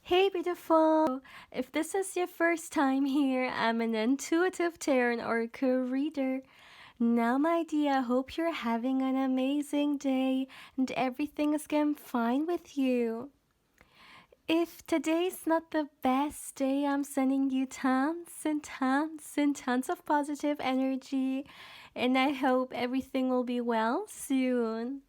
Hey beautiful! If this is your first time here, I'm an intuitive tarot oracle reader. Now my dear, I hope you're having an amazing day and everything is going fine with you. If today's not the best day, I'm sending you tons and tons and tons of positive energy, and I hope everything will be well soon.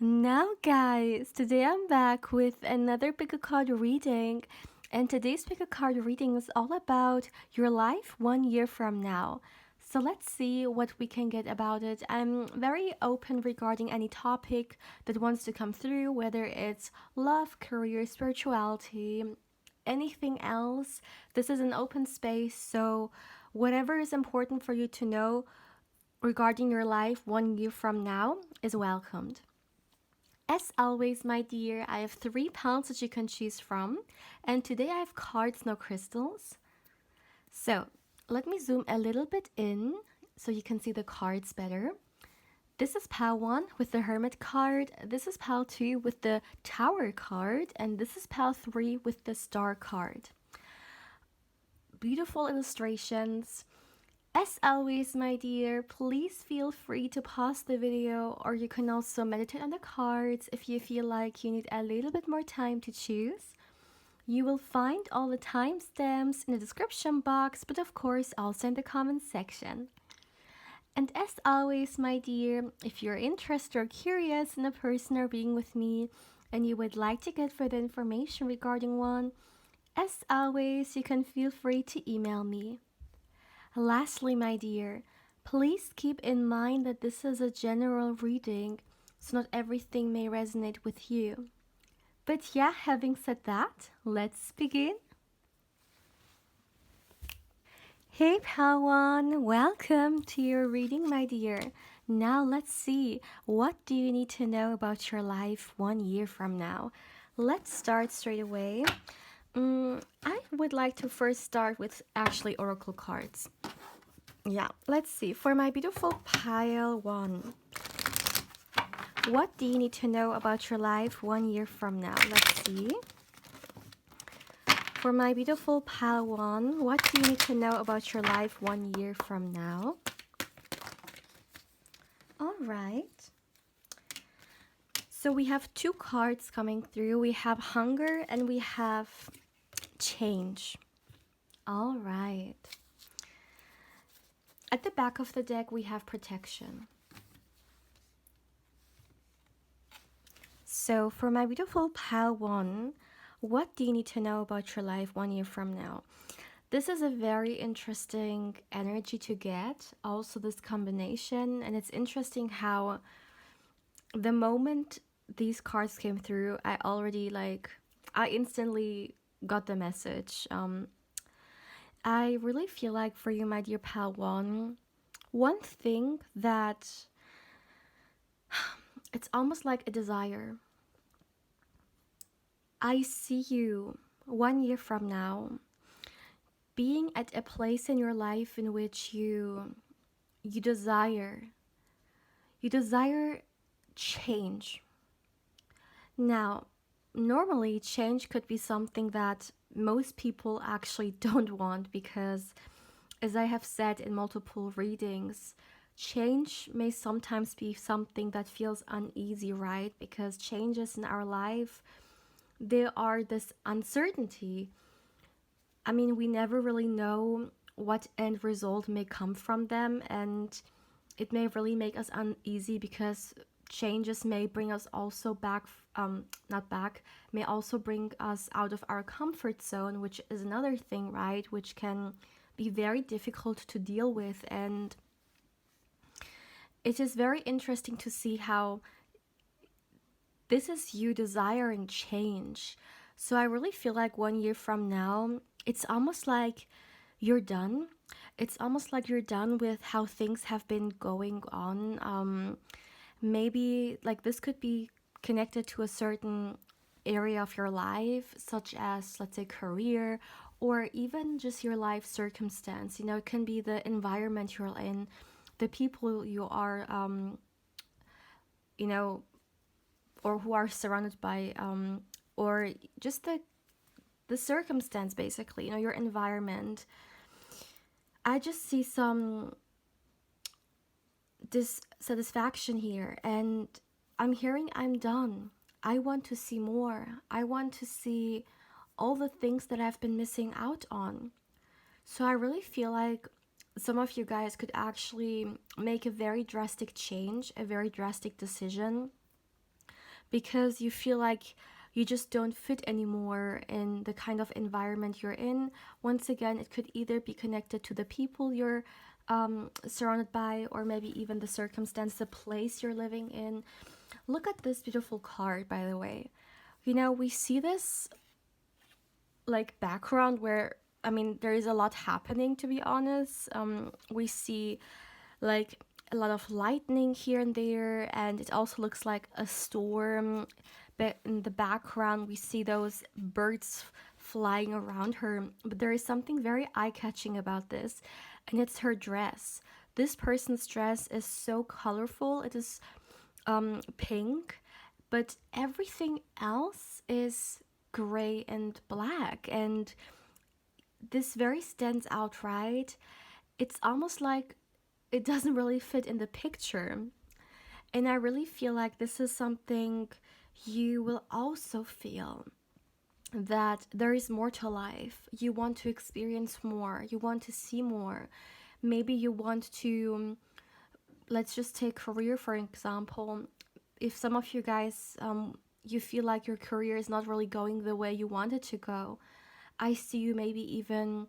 Now, guys, today I'm back with another pickacard reading, and today's pickacard reading is all about your life 1 year from now. So let's see what we can get about it. I'm very open regarding any topic that wants to come through, whether it's love, career, spirituality, anything else. This is an open space, so whatever is important for you to know regarding your life 1 year from now is welcomed. As always, my dear, I have 3 piles that you can choose from, and today I have cards, no crystals. So let me zoom a little bit in so you can see the cards better. This is pile 1 with the Hermit card, this is pile 2 with the Tower card, and this is pile 3 with the Star card. Beautiful illustrations. As always, my dear, please feel free to pause the video, or you can also meditate on the cards if you feel like you need a little bit more time to choose. You will find all the timestamps in the description box, but of course also in the comment section. And as always, my dear, if you're interested or curious in a person or being with me, and you would like to get further information regarding one, as always, you can feel free to email me. Lastly, my dear, please keep in mind that this is a general reading, so not everything may resonate with you. But yeah, having said that, let's begin. Hey Pawan, welcome to your reading, my dear. Now let's see, what do you need to know about your life 1 year from now? Let's start straight away. I would like to first start with actually oracle cards. Yeah, let's see. For my beautiful pile 1, what do you need to know about your life 1 year from now? Let's see. For my beautiful pile 1, what do you need to know about your life 1 year from now? All right. So we have 2 cards coming through. We have hunger and we have change. All right. At the back of the deck, we have protection. So for my beautiful pile 1, what do you need to know about your life 1 year from now? This is a very interesting energy to get, also this combination, and it's interesting how the moment these cards came through, I instantly got the message. I really feel like for you, my dear pal one thing that it's almost like a desire. I see you 1 year from now being at a place in your life in which you desire change. Now, normally change could be something that most people actually don't want because, as I have said in multiple readings, change may sometimes be something that feels uneasy, right? Because changes in our life, there are this uncertainty. I mean, we never really know what end result may come from them, and it may really make us uneasy because changes may bring us also back, may also bring us out of our comfort zone, which is another thing, right? Which can be very difficult to deal with. And it is very interesting to see how this is you desiring change. So I really feel like 1 year from now, it's almost like you're done. It's almost like you're done with how things have been going on. Maybe like this could be connected to a certain area of your life, such as, let's say, career, or even just your life circumstance. You know, it can be the environment you're in, the people you are, or who are surrounded by, or just the the circumstance, basically, you know, your environment. I just see some dissatisfaction here, and I'm hearing I'm done. I want to see more. I want to see all the things that I've been missing out on. So I really feel like some of you guys could actually make a very drastic change, a very drastic decision, because you feel like you just don't fit anymore in the kind of environment you're in. Once again, it could either be connected to the people you're surrounded by, or maybe even the circumstance, the place you're living in. Look at this beautiful card, by the way. You know, we see this like background where, I mean, there is a lot happening, to be honest. We see like a lot of lightning here and there, and it also looks like a storm. But in the background, we see those birds flying around her. But there is something very eye-catching about this, and it's her dress. This person's dress is so colorful. It is pink, but everything else is gray and black, and this very stands out, right? It's almost like it doesn't really fit in the picture. And I really feel like this is something you will also feel, that there is more to life. You want to experience more, you want to see more. Maybe you want to, let's just take career for example. If some of you guys, you feel like your career is not really going the way you want it to go, I see you maybe even,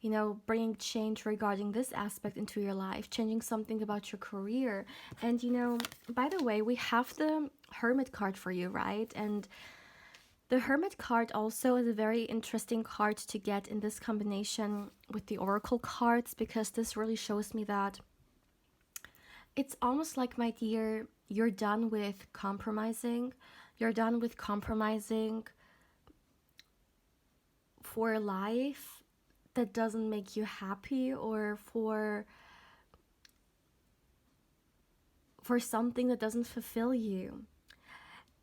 you know, bringing change regarding this aspect into your life, changing something about your career. And, you know, by the way, we have the Hermit card for you, right? And the Hermit card also is a very interesting card to get in this combination with the Oracle cards, because this really shows me that it's almost like, my dear, you're done with compromising. You're done with compromising for a life that doesn't make you happy, or for something that doesn't fulfill you.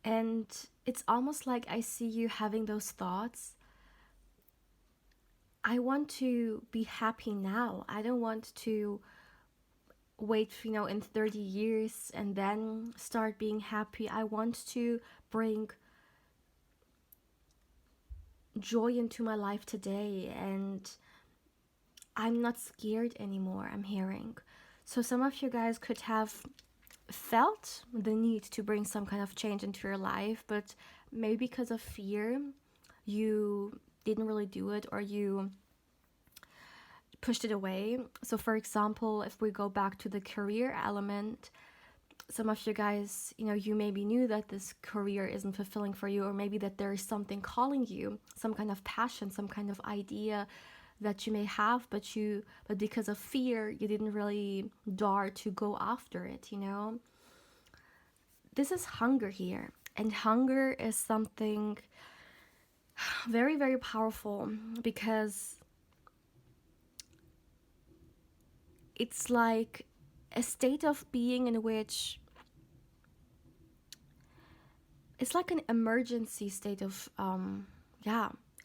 And it's almost like I see you having those thoughts. I want to be happy now. I don't want to wait, you know, in 30 years and then start being happy. I want to bring joy into my life today, and I'm not scared anymore, I'm hearing. So some of you guys could have felt the need to bring some kind of change into your life, but maybe because of fear, you didn't really do it, or you pushed it away. So for example, if we go back to the career element, some of you guys, you know, you maybe knew that this career isn't fulfilling for you, or maybe that there is something calling you, some kind of passion, some kind of idea that you may have, but because of fear, you didn't really dare to go after it, you know. This is hunger here, and hunger is something very, very powerful, because it's like a state of being in which it's like an emergency state of an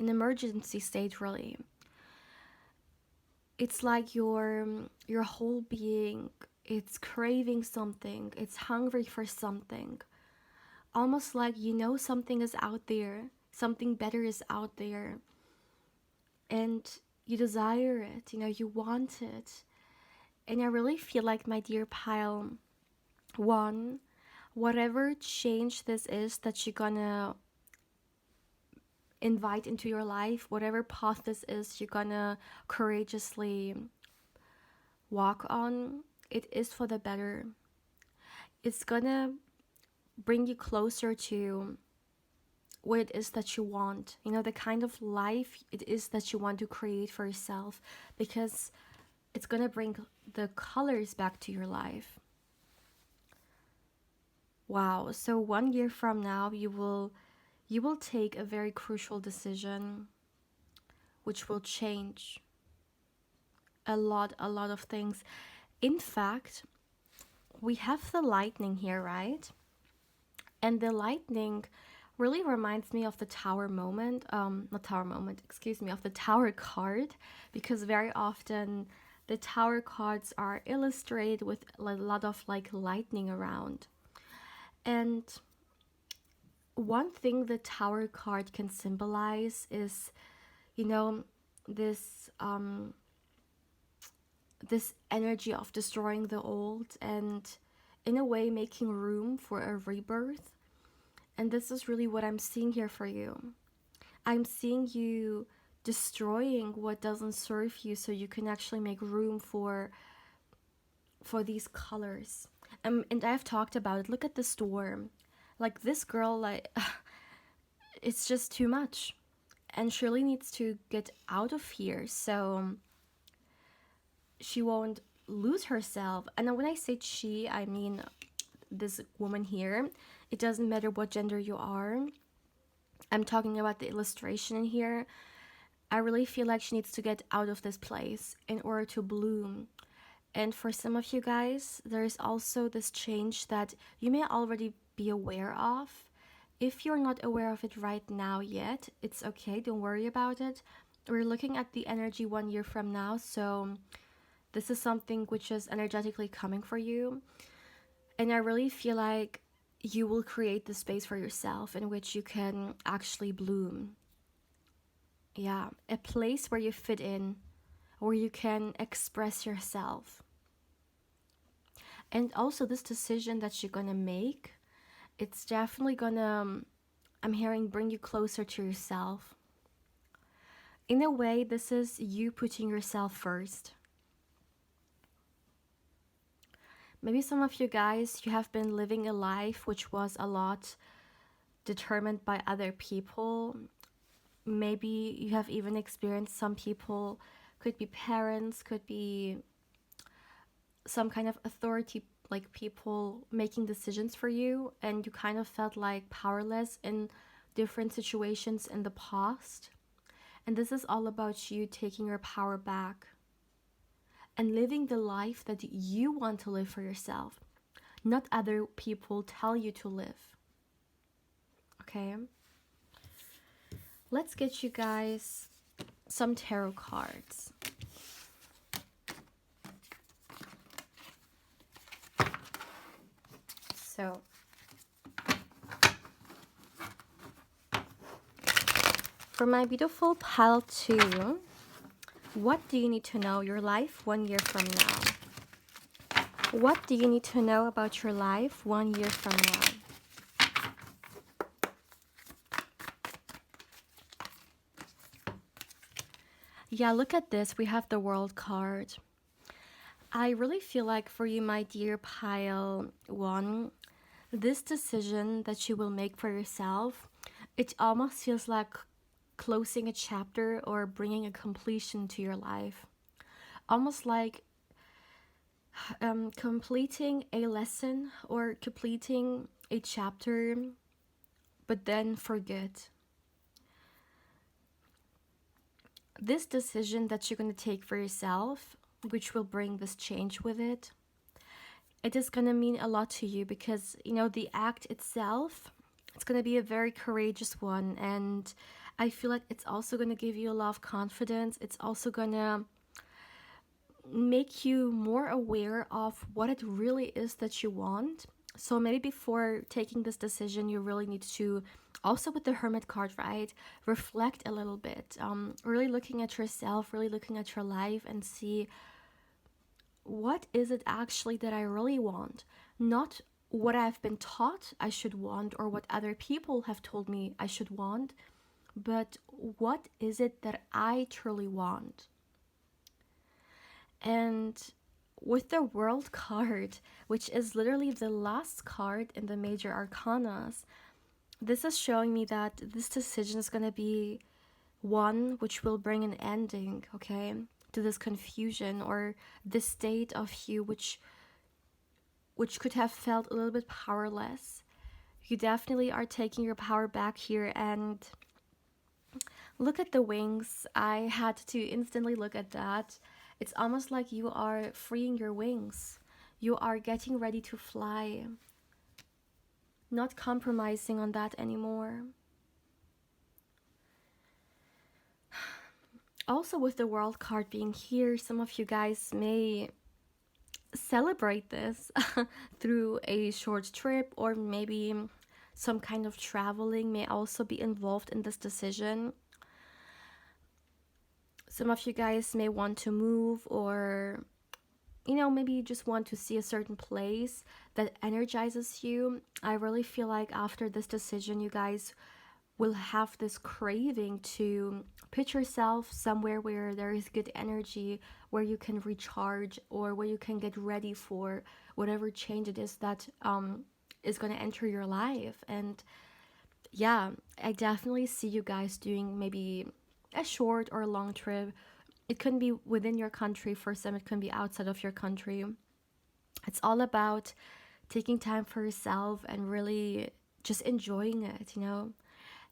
emergency state, really. It's like your whole being, it's craving something, it's hungry for something, almost like, you know, something is out there, something better is out there, and you desire it, you know, you want it. And I really feel like, my dear pile one, whatever change this is that you're gonna invite into your life, whatever path this is you're gonna courageously walk on, it is for the better. It's gonna bring you closer to what it is that you want, you know, the kind of life it is that you want to create for yourself, because it's gonna bring the colors back to your life. Wow. So 1 year from now, you will take a very crucial decision, which will change a lot of things. In fact, we have the lightning here, right? And the lightning really reminds me of the tower moment, not tower moment, excuse me, of the tower card, because very often the tower cards are illustrated with a lot of like lightning around. And one thing the tower card can symbolize is, you know, this this energy of destroying the old and in a way making room for a rebirth. And this is really what I'm seeing here for you. I'm seeing you destroying what doesn't serve you so you can actually make room for these colors. And I've talked about it. Look at the storm. Like this girl, like it's just too much. And Shirley needs to get out of here so she won't lose herself. And when I say she, I mean this woman here. It doesn't matter what gender you are. I'm talking about the illustration in here. I really feel like she needs to get out of this place in order to bloom. And for some of you guys, there is also this change that you may already be aware of. If you're not aware of it right now yet, it's okay, don't worry about it. We're looking at the energy 1 year from now, so this is something which is energetically coming for you. And I really feel like you will create the space for yourself in which you can actually bloom. Yeah, a place where you fit in, where you can express yourself. And also this decision that you're gonna make, it's definitely gonna, I'm hearing, bring you closer to yourself. In a way, this is you putting yourself first. Maybe some of you guys, you have been living a life which was a lot determined by other people. Maybe you have even experienced some people, could be parents, could be some kind of authority, like people making decisions for you, and you kind of felt like powerless in different situations in the past. And this is all about you taking your power back and living the life that you want to live for yourself, not other people tell you to live. Okay? Let's get you guys some tarot cards. So, for my beautiful pile 2, what do you need to know your life 1 year from now? What do you need to know about your life 1 year from now? Yeah, look at this. We have the World card. I really feel like for you, my dear pile 1, this decision that you will make for yourself, it almost feels like closing a chapter or bringing a completion to your life. Almost like completing a lesson or completing a chapter, but then forget. This decision that you're going to take for yourself, which will bring this change with it, it is going to mean a lot to you because, you know, the act itself, it's going to be a very courageous one. And I feel like it's also going to give you a lot of confidence. It's also going to make you more aware of what it really is that you want. So maybe before taking this decision, you really need to, also with the Hermit card, right, reflect a little bit, really looking at yourself, really looking at your life and see what is it actually that I really want, not what I've been taught I should want or what other people have told me I should want, but what is it that I truly want. And with the World card, which is literally the last card in the major arcanas, this is showing me that this decision is going to be one which will bring an ending, okay, to this confusion or this state of you which could have felt a little bit powerless. You definitely are taking your power back here. And look at the wings. I had to instantly look at that. It's almost like you are freeing your wings. You are getting ready to fly. not compromising on that anymore. Also, with the World card being here, some of you guys may celebrate this through a short trip, or maybe some kind of traveling may also be involved in this decision. Some of you guys may want to move, or maybe you just want to see a certain place that energizes you. I really feel like after this decision, you guys will have this craving to put yourself somewhere where there is good energy, where you can recharge, or where you can get ready for whatever change it is that is going to enter your life. And yeah, I definitely see you guys doing maybe a short or a long trip. It can be within your country, for some it can be outside of your country. It's all about taking time for yourself and really just enjoying it,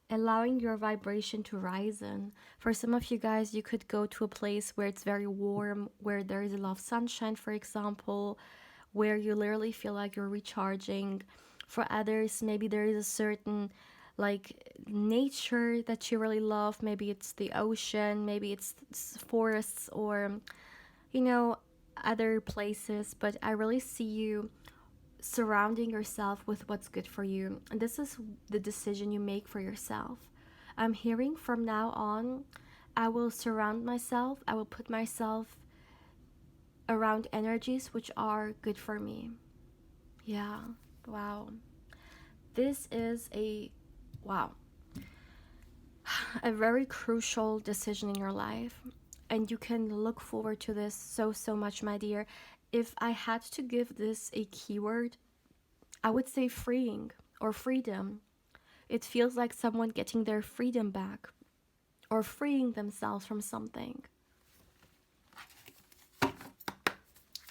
allowing your vibration to rise in. For some of you guys, you could go to a place where it's very warm, where there is a lot of sunshine, for example, where you literally feel like you're recharging. For others, maybe there is a certain like nature that you really love. Maybe it's the ocean, maybe it's forests, or other places. But I really see you surrounding yourself with what's good for you, and this is the decision you make for yourself. I'm hearing from now on, I will surround myself, I will put myself around energies which are good for me. Yeah. Wow. This is a wow, a very crucial decision in your life, and you can look forward to this so much, my dear. If I had to give this a keyword, I would say freeing or freedom. It feels like someone getting their freedom back or freeing themselves from something.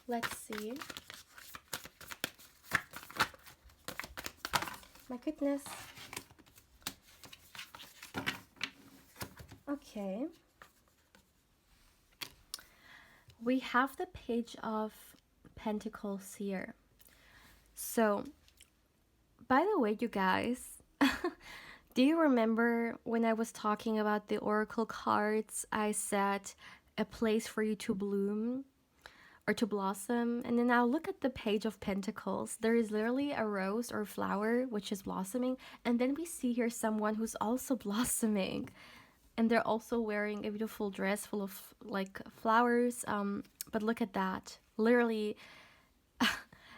Let's see. My goodness. Okay. We have the Page of Pentacles here. So, by the way, you guys, do you remember when I was talking about the oracle cards, I said a place for you to bloom or to blossom? And then now look at the Page of Pentacles. There is literally a rose or flower which is blossoming, and then we see here someone who's also blossoming, and they're also wearing a beautiful dress full of like flowers. But look at that, literally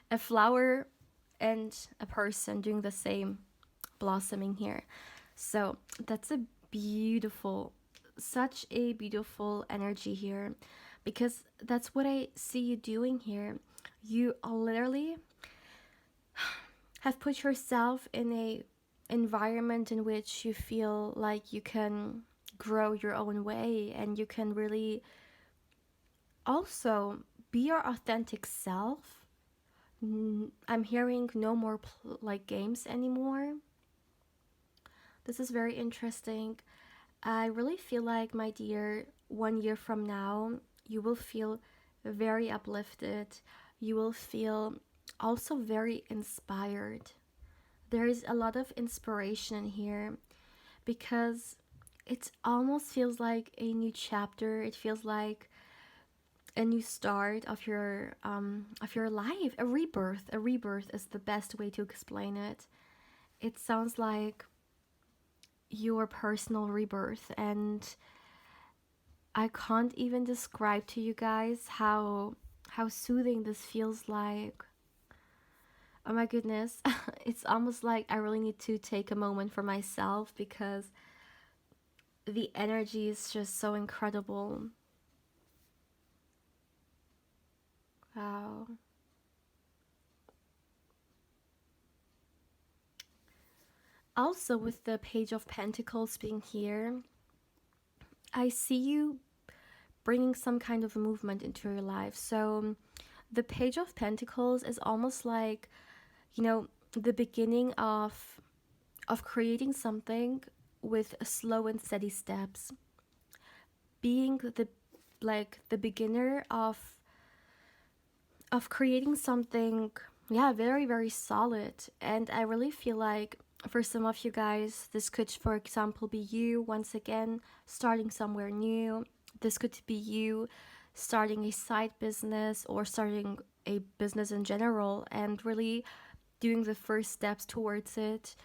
a flower and a person doing the same, blossoming here. So that's a beautiful, such a beautiful energy here, because that's what I see you doing here. You literally have put yourself in a environment in which you feel like you can grow your own way, and you can really also be your authentic self. I'm hearing no more like games anymore. This is very interesting. I really feel like, my dear, 1 year from now, you will feel very uplifted. You will feel also very inspired. There is a lot of inspiration here, because it almost feels like a new chapter. It feels like a new start of your life, a rebirth. A rebirth is the best way to explain it. It sounds like your personal rebirth, and I can't even describe to you guys how soothing this feels like. Oh my goodness. It's almost like I really need to take a moment for myself, because the energy is just so incredible. Wow. Also, with the Page of Pentacles being here, I see you bringing some kind of movement into your life. So the Page of Pentacles is almost like, the beginning of creating something with slow and steady steps. Being the beginner of creating something Yeah, very, very solid. And I really feel like for some of you guys, this could, for example, be you once again starting somewhere new. This could be you starting a side business or starting a business in general and really doing the first steps towards it.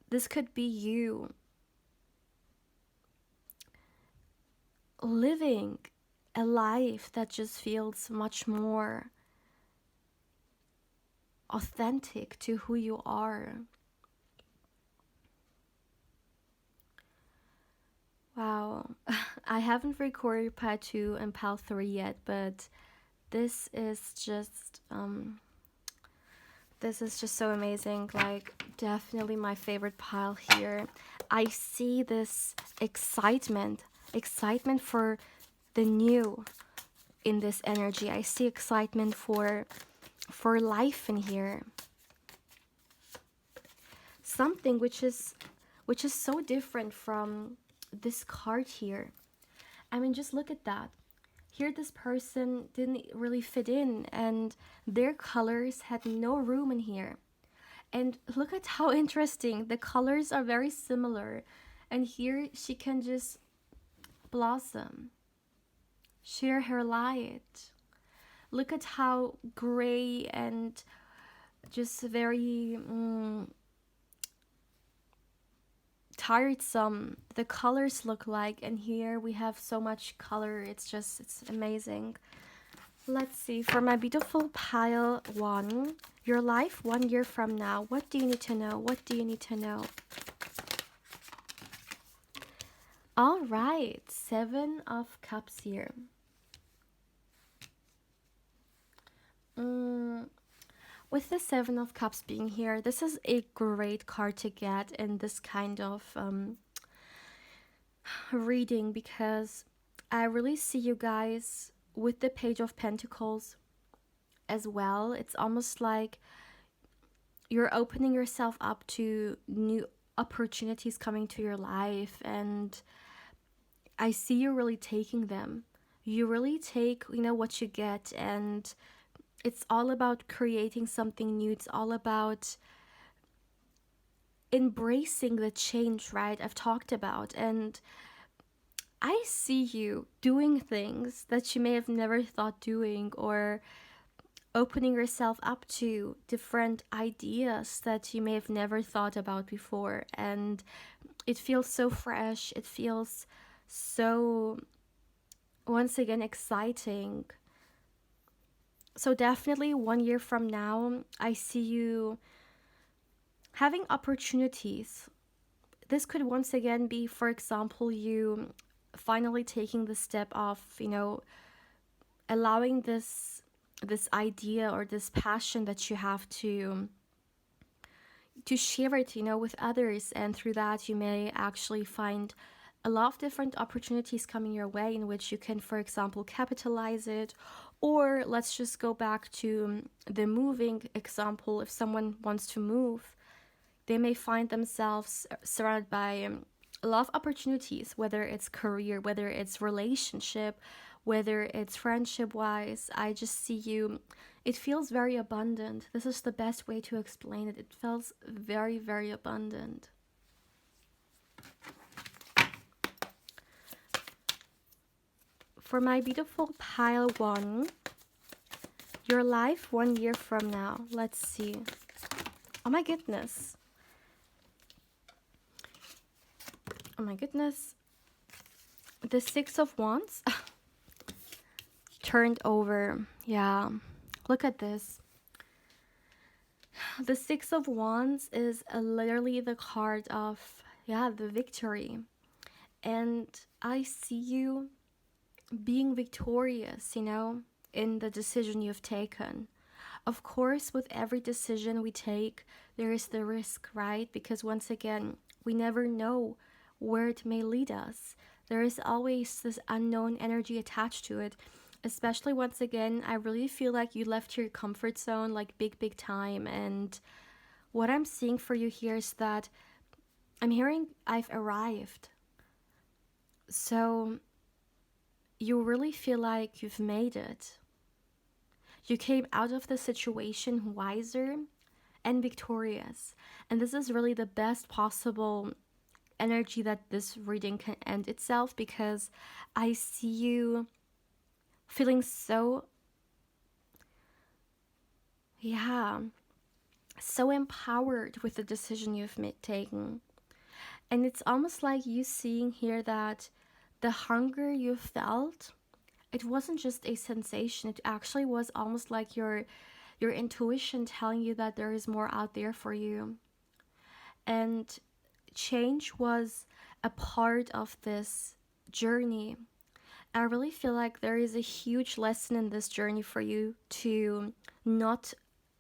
This could be you living a life that just feels much more authentic to who you are. Wow. I haven't recorded part 2 and part 3 yet, but this is just this is just so amazing. Like, definitely my favorite pile here. I see this excitement for the new in this energy. I see excitement for life in here. Something which is so different from this card here. I mean, just look at that. Here this person didn't really fit in and their colors had no room in here. And look at how interesting. The colors are very similar. And here she can just blossom, share her light. Look at how gray and just very tiresome the colors look like, and here we have so much color. It's amazing. Let's see, for my beautiful pile 1, your life 1 year from now. What do you need to know? What do you need to know? All right, 7 of Cups here. With the 7 of Cups being here, this is a great card to get in this kind of reading, because I really see you guys with the Page of Pentacles as well. It's almost like you're opening yourself up to new opportunities coming to your life, and I see you really taking them. You really take, what you get, and it's all about creating something new. It's all about embracing the change, right? I've talked about. And I see you doing things that you may have never thought doing, or opening yourself up to different ideas that you may have never thought about before. And it feels so fresh. It feels so, once again, exciting. So definitely 1 year from now, I see you having opportunities. This could once again be, for example, you finally taking the step of, allowing this idea or this passion that you have to share it, with others. And through that, you may actually find a lot of different opportunities coming your way in which you can, for example, capitalize it. Or let's just go back to the moving example. If someone wants to move, they may find themselves surrounded by a lot of opportunities, whether it's career, whether it's relationship, whether it's friendship-wise. I just see you. It feels very abundant. This is the best way to explain it. It feels very, very abundant. For my beautiful pile 1, your life 1 year from now. Let's see. Oh my goodness. Oh my goodness. The 6 of Wands turned over. Yeah. Look at this. The 6 of Wands is literally the card of, the victory. And I see you being victorious, in the decision you've taken. Of course, with every decision we take, there is the risk, right? Because once again, we never know where it may lead us. There is always this unknown energy attached to it. Especially once again, I really feel like you left your comfort zone like big time. And what I'm seeing for you here is that I'm hearing I've arrived. So you really feel like you've made it. You came out of the situation wiser and victorious. And this is really the best possible energy that this reading can end itself, because I see you feeling so, yeah, so empowered with the decision you've taken. And it's almost like you seeing here that the hunger you felt, it wasn't just a sensation. It actually was almost like your intuition telling you that there is more out there for you. And change was a part of this journey. I really feel like there is a huge lesson in this journey for you to not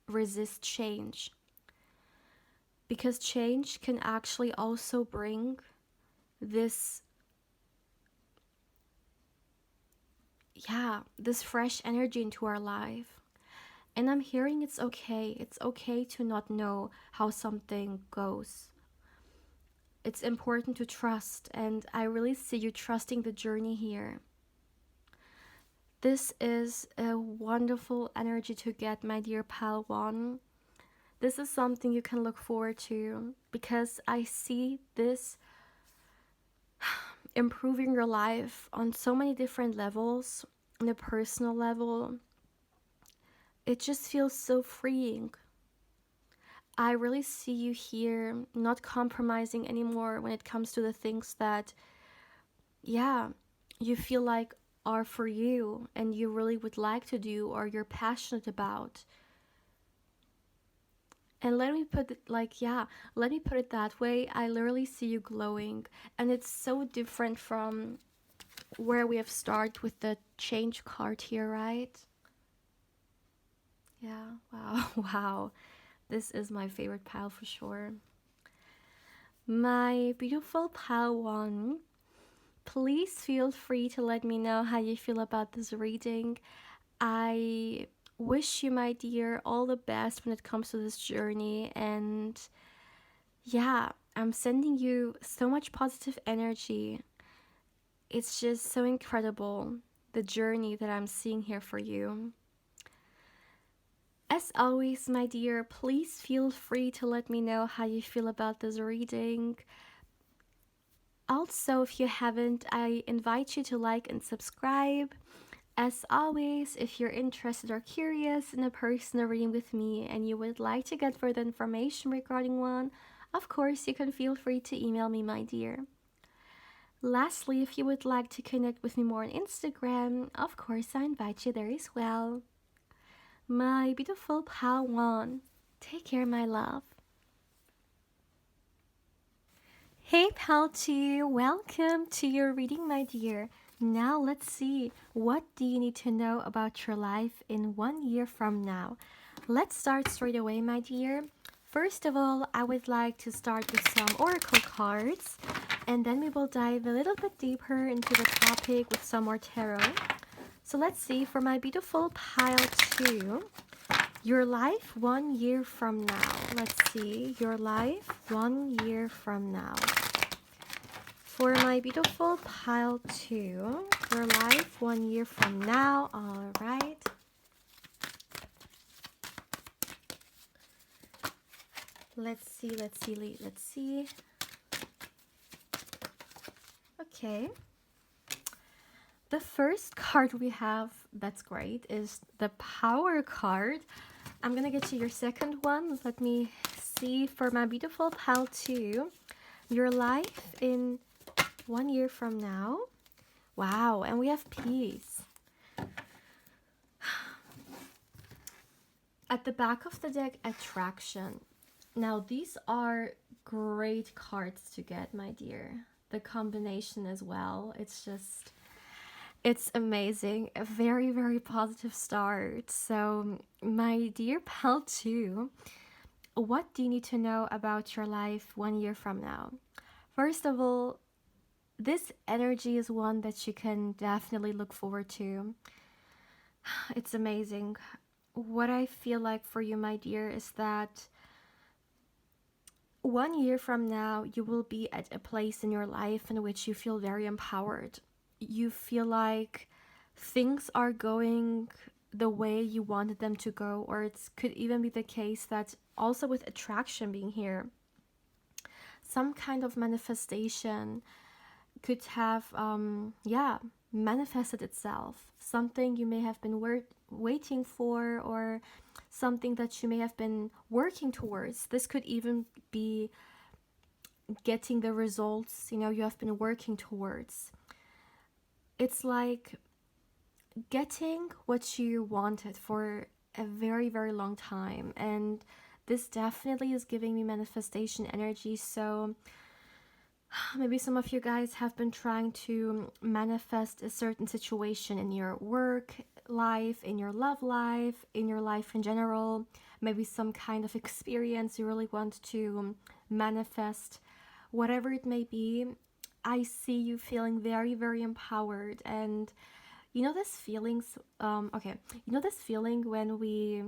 resist change. Because change can actually also bring this, this fresh energy into our life. And I'm hearing it's okay. It's okay to not know how something goes. It's important to trust, and I really see you trusting the journey here. This is a wonderful energy to get, my dear pal one. This is something you can look forward to, because I see this improving your life on so many different levels. On a personal level, it just feels so freeing. I really see you here not compromising anymore when it comes to the things that, you feel like are for you and you really would like to do or you're passionate about. And let me put it that way. I literally see you glowing, and it's so different from where we have started with the change card here, right? Yeah, wow, wow. This is my favorite pile for sure. My beautiful pile one, please feel free to let me know how you feel about this reading. I wish you, my dear, all the best when it comes to this journey. And I'm sending you so much positive energy. It's just so incredible, the journey that I'm seeing here for you. As always, my dear, please feel free to let me know how you feel about this reading. Also, if you haven't, I invite you to like and subscribe. As always, if you're interested or curious in a personal reading with me and you would like to get further information regarding one, of course, you can feel free to email me, my dear. Lastly, if you would like to connect with me more on Instagram, of course, I invite you there as well. My beautiful pal one, take care, my love. Hey, pal 2, welcome to your reading, my dear. Now let's see, what do you need to know about your life in 1 year from now? Let's start straight away, my dear. First of all, I would like to start with some oracle cards, and then we will dive a little bit deeper into the topic with some more tarot. So let's see, for my beautiful pile 2, your life 1 year from now. Let's see, your life 1 year from now. For my beautiful pile 2, your life 1 year from now. All right. Let's see. Okay. The first card we have, that's great, is the Power card. I'm gonna get to your second one. Let me see, for my beautiful pal 2, your life in 1 year from now. Wow, and we have peace. At the back of the deck, attraction. Now, these are great cards to get, my dear. The combination as well. It's amazing. A very, very positive start. So, my dear pal 2, what do you need to know about your life 1 year from now? First of all, this energy is one that you can definitely look forward to. It's amazing. What I feel like for you, my dear, is that 1 year from now, you will be at a place in your life in which you feel very empowered. You feel like things are going the way you wanted them to go, or it could even be the case that also with attraction being here, some kind of manifestation could have manifested itself, something you may have been waiting for, or something that you may have been working towards. This could even be getting the results you have been working towards. It's like getting what you wanted for a very, very long time, and this definitely is giving me manifestation energy. So maybe some of you guys have been trying to manifest a certain situation in your work life, in your love life, in your life in general. Maybe some kind of experience you really want to manifest. Whatever it may be, I see you feeling very, very empowered. And this feelings, this feeling when we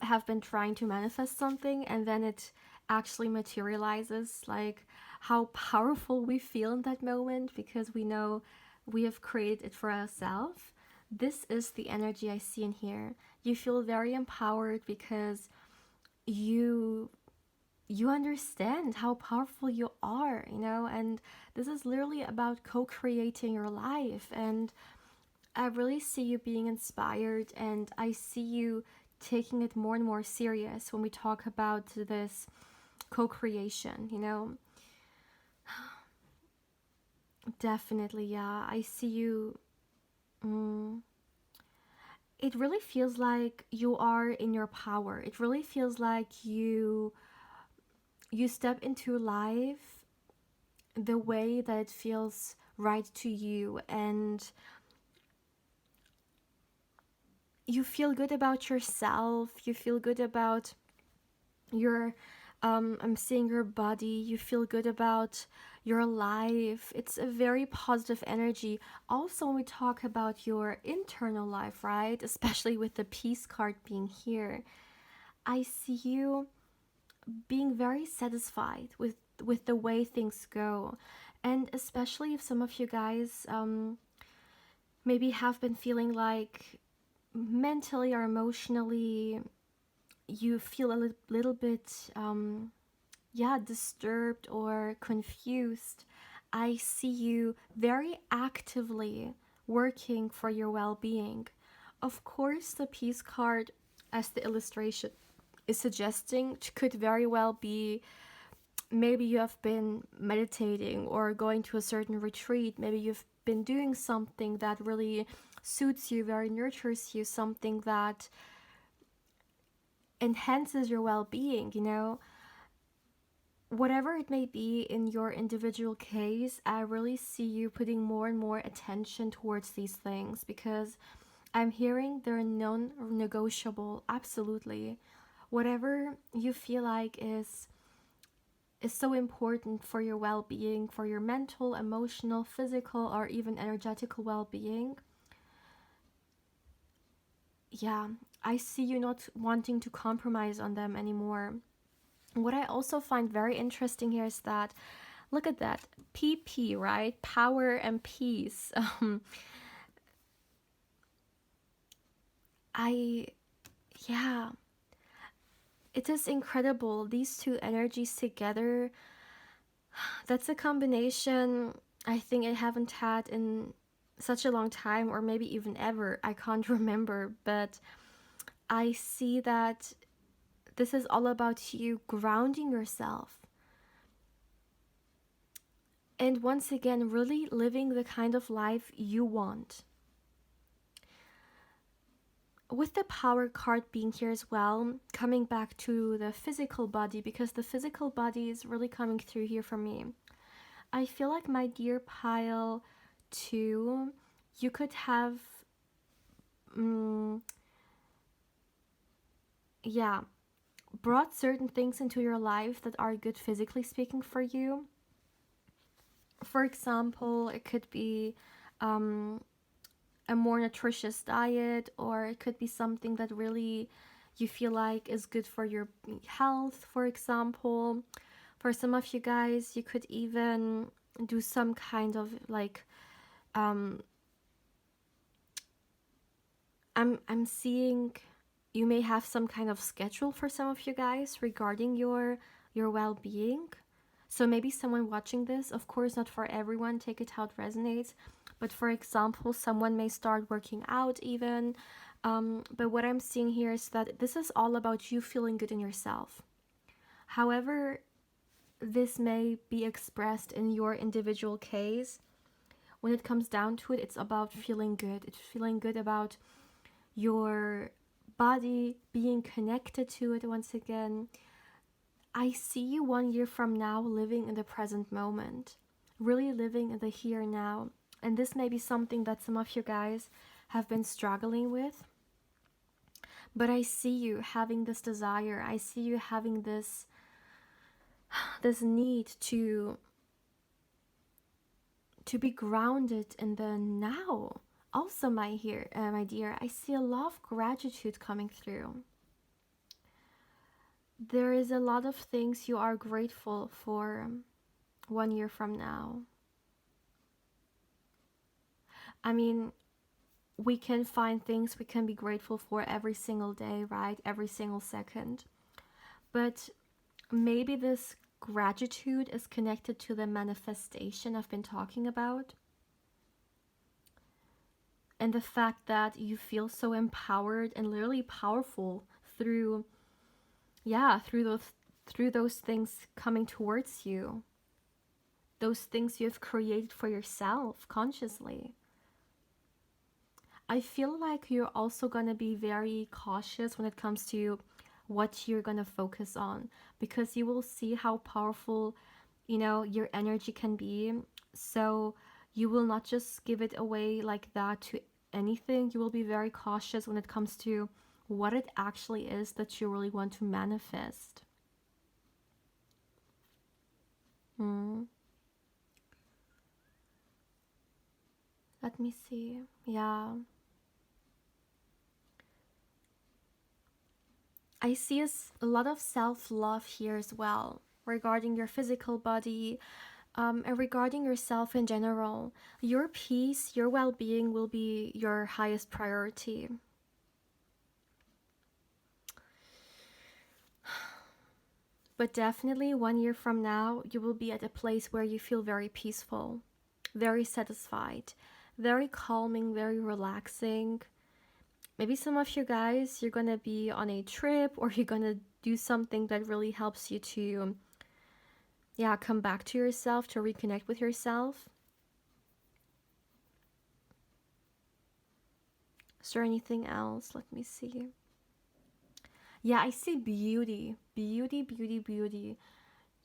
have been trying to manifest something and then it actually materializes, like how powerful we feel in that moment because we know we have created it for ourselves. This is the energy I see in here. You feel very empowered because you understand how powerful you are, and this is literally about co-creating your life. And I really see you being inspired, and I see you taking it more and more serious when we talk about this co-creation, Definitely, yeah. I see you. It really feels like you are in your power. It really feels like you step into life the way that it feels right to you, and you feel good about yourself. You feel good about your I'm seeing your body. You feel good about your life. It's a very positive energy. Also, when we talk about your internal life, right, especially with the peace card being here, I see you being very satisfied with the way things go. And especially if some of you guys maybe have been feeling like mentally or emotionally you feel a little bit disturbed or confused, I see you very actively working for your well-being. Of course, the peace card, as the illustration is suggesting, could very well be maybe you have been meditating or going to a certain retreat. Maybe you've been doing something that really suits you, very nurtures you, something that enhances your well-being, Whatever it may be in your individual case, I really see you putting more and more attention towards these things because I'm hearing they're non-negotiable. Absolutely. Whatever you feel like is so important for your well-being, for your mental, emotional, physical, or even energetical well-being. Yeah, I see you not wanting to compromise on them anymore. What I also find very interesting here is that, look at that, PP, right? Power and peace. It is incredible. These two energies together, that's a combination I think I haven't had in such a long time, or maybe even ever. I can't remember, but I see that this is all about you grounding yourself. And once again, really living the kind of life you want. With the power card being here as well, coming back to the physical body, because the physical body is really coming through here for me. I feel like, my dear pile 2, you could have, brought certain things into your life that are good physically speaking for you. For example, it could be a more nutritious diet, or it could be something that really you feel like is good for your health, for example. For some of you guys, you could even do some kind of like I'm seeing you may have some kind of schedule for some of you guys regarding your well-being. So maybe someone watching this, of course not for everyone, take it how it resonates, but for example, someone may start working out even. But what I'm seeing here is that this is all about you feeling good in yourself. However, this may be expressed in your individual case. When it comes down to it, it's about feeling good. It's feeling good about your body, being connected to it once again. I see you 1 year from now living in the present moment, really living in the here and now. And this may be something that some of you guys have been struggling with. But I see you having this desire. I see you having this need to be grounded in the now. Also, my dear, I see a lot of gratitude coming through. There is a lot of things you are grateful for 1 year from now. I mean, we can find things we can be grateful for every single day, right? Every single second. But maybe this gratitude is connected to the manifestation I've been talking about. And the fact that you feel so empowered and literally powerful through those things coming towards you. Those things you have created for yourself consciously. I feel like you're also going to be very cautious when it comes to what you're going to focus on, because you will see how powerful, your energy can be. So you will not just give it away like that to anything. You will be very cautious when it comes to what it actually is that you really want to manifest. Let me see. Yeah. I see a lot of self-love here as well, regarding your physical body, and regarding yourself in general. Your peace, your well-being will be your highest priority. But definitely 1 year from now, you will be at a place where you feel very peaceful, very satisfied, very calming, very relaxing. Maybe some of you guys, you're gonna be on a trip, or you're gonna do something that really helps you to, come back to yourself, to reconnect with yourself. Is there anything else? Let me see. Yeah, I see beauty. Beauty, beauty, beauty.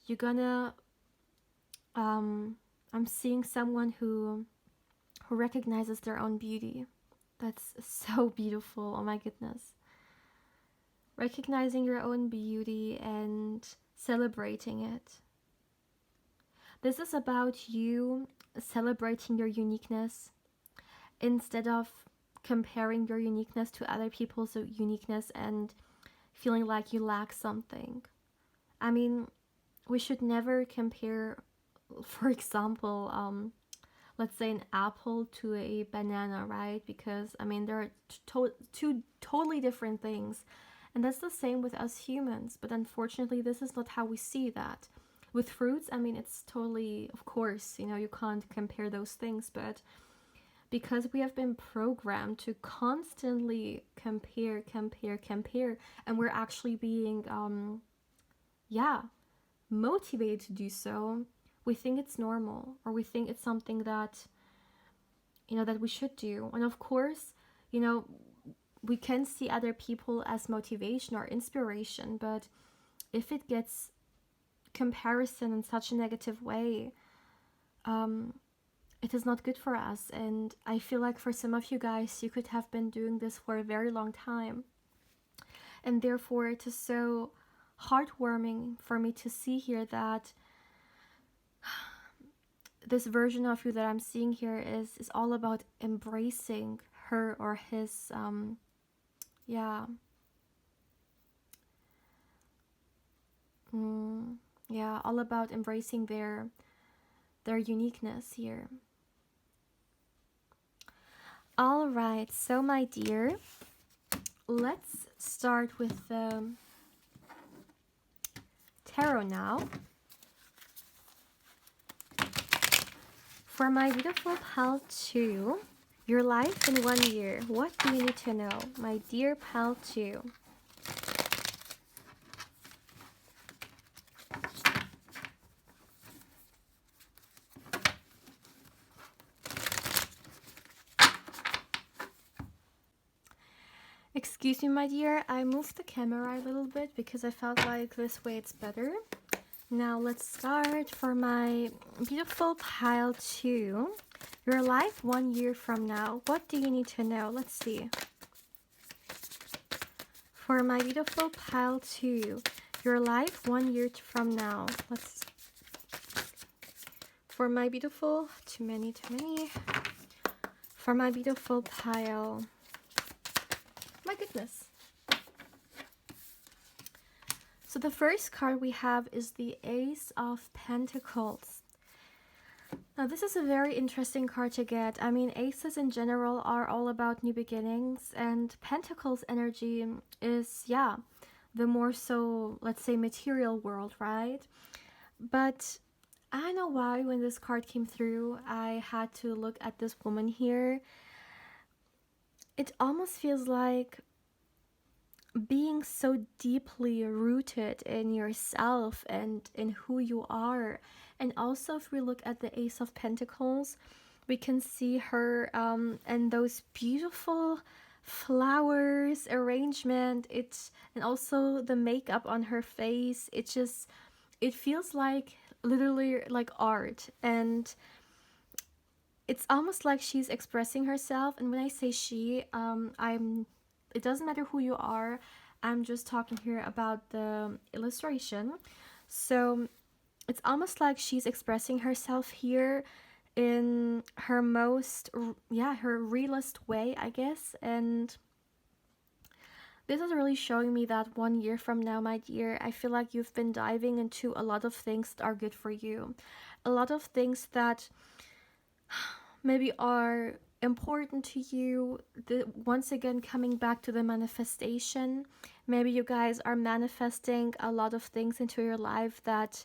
You're gonna, I'm seeing someone who recognizes their own beauty. That's so beautiful. Oh my goodness. Recognizing your own beauty and celebrating it. This is about you celebrating your uniqueness instead of comparing your uniqueness to other people's uniqueness and feeling like you lack something. I mean, we should never compare, for example, let's say an apple to a banana, right? Because, I mean, there are two totally different things. And that's the same with us humans. But unfortunately, this is not how we see that. With fruits, I mean, it's totally, of course, you can't compare those things. But because we have been programmed to constantly compare, and we're actually being, motivated to do so, we think it's normal, or we think it's something that, that we should do. And of course, we can see other people as motivation or inspiration, but if it gets comparison in such a negative way, it is not good for us. And I feel like for some of you guys, you could have been doing this for a very long time. And therefore, it is so heartwarming for me to see here that this version of you that I'm seeing here is all about embracing her or his, all about embracing their uniqueness here. All right, so my dear, let's start with the tarot now. For my beautiful pal 2, your life in 1 year. What do you need to know, my dear pal 2? Excuse me, my dear, I moved the camera a little bit because I felt like this way it's better. Now let's start for my beautiful pile 2. Your life 1 year from now. What do you need to know? Let's see. For my beautiful pile 2. Your life 1 year from now. Let's. For my beautiful, too many. For my beautiful pile. My goodness. So the first card we have is the Ace of Pentacles. Now this is a very interesting card to get. I mean, aces in general are all about new beginnings, and Pentacles energy is, yeah, the more so, let's say, material world, right? But I don't know why when this card came through, I had to look at this woman here. It almost feels like being so deeply rooted in yourself and in who you are. And also, if we look at the Ace of Pentacles, we can see her and those beautiful flowers arrangement. And also the makeup on her face. It feels like literally like art, and it's almost like she's expressing herself. And when I say she, it doesn't matter who you are. I'm just talking here about the illustration. So it's almost like she's expressing herself here in her most, her realist way, I guess. And this is really showing me that 1 year from now, my dear, I feel like you've been diving into a lot of things that are good for you. A lot of things that maybe are important to you. Once again, coming back to the manifestation, maybe you guys are manifesting a lot of things into your life that,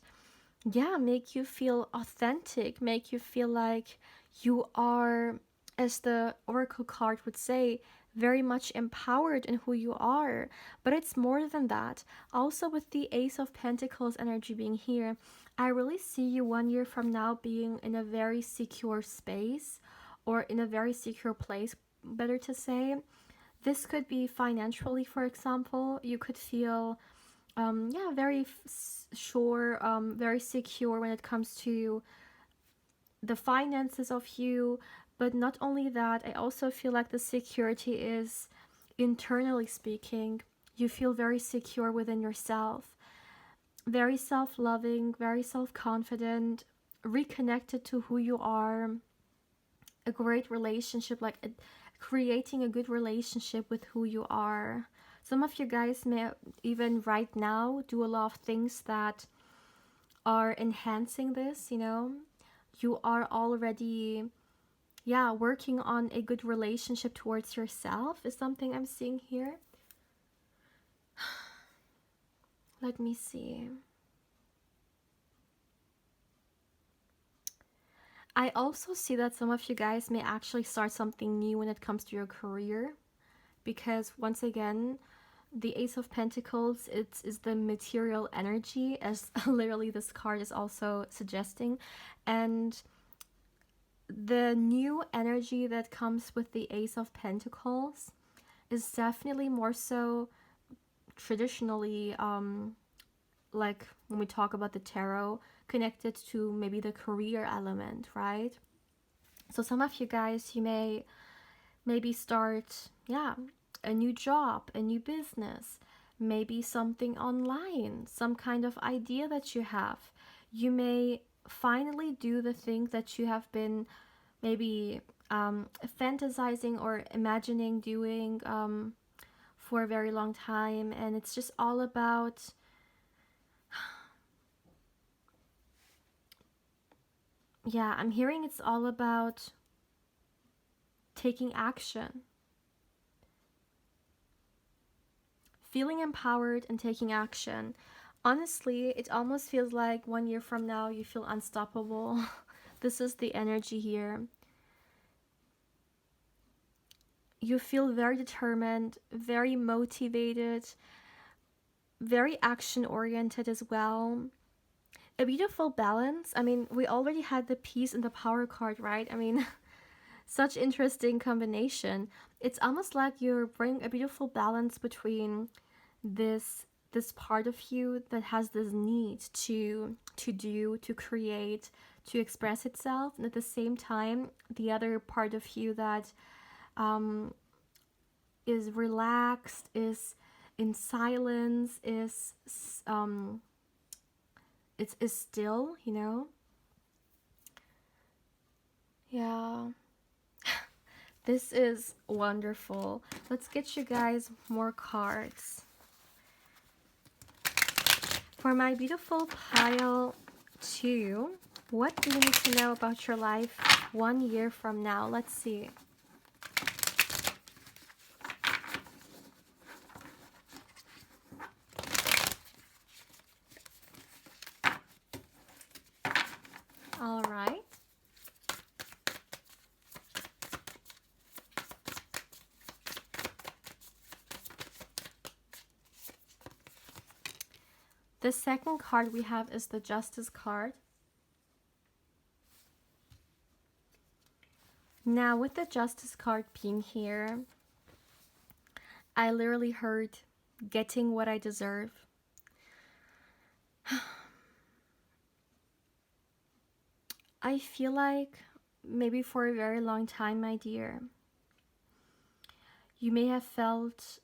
yeah, make you feel authentic, make you feel like you are, as the oracle card would say, very much empowered in who you are. But it's more than that. Also, with the Ace of Pentacles energy being here, I really see you 1 year from now being in a very secure space, or in a very secure place, better to say. This could be financially, for example. You could feel very sure, very secure when it comes to the finances of you. But not only that, I also feel like the security is internally speaking. You feel very secure within yourself, very self-loving, very self-confident, reconnected to who you are. A great relationship, creating a good relationship with who you are. Some of you guys may even right now do a lot of things that are enhancing this, You are already, working on a good relationship towards yourself is something I'm seeing here. Let me see. I also see that some of you guys may actually start something new when it comes to your career, because once again, the Ace of Pentacles is the material energy, as literally this card is also suggesting. And the new energy that comes with the Ace of Pentacles is definitely more so traditionally, like when we talk about the tarot, connected to maybe the career element, right? So some of you guys, you may maybe start, a new job, a new business, maybe something online, some kind of idea that you have. You may finally do the thing that you have been maybe fantasizing or imagining doing for a very long time. And it's just all about I'm hearing it's all about taking action. Feeling empowered and taking action. Honestly, it almost feels like 1 year from now you feel unstoppable. This is the energy here. You feel very determined, very motivated, very action oriented as well. A beautiful balance. I mean, we already had the peace and the power card, right? I mean, such interesting combination. It's almost like you're bringing a beautiful balance between this part of you that has this need to do, to create, to express itself, and at the same time the other part of you that is relaxed, is in silence, is it's still, you know. Yeah. This is wonderful. Let's get you guys more cards. For my beautiful pile 2, what do you need to know about your life 1 year from now? Let's see. All right. The second card we have is the Justice card. Now, with the Justice card being here, I literally heard getting what I deserve. I feel like maybe for a very long time, my dear, you may have felt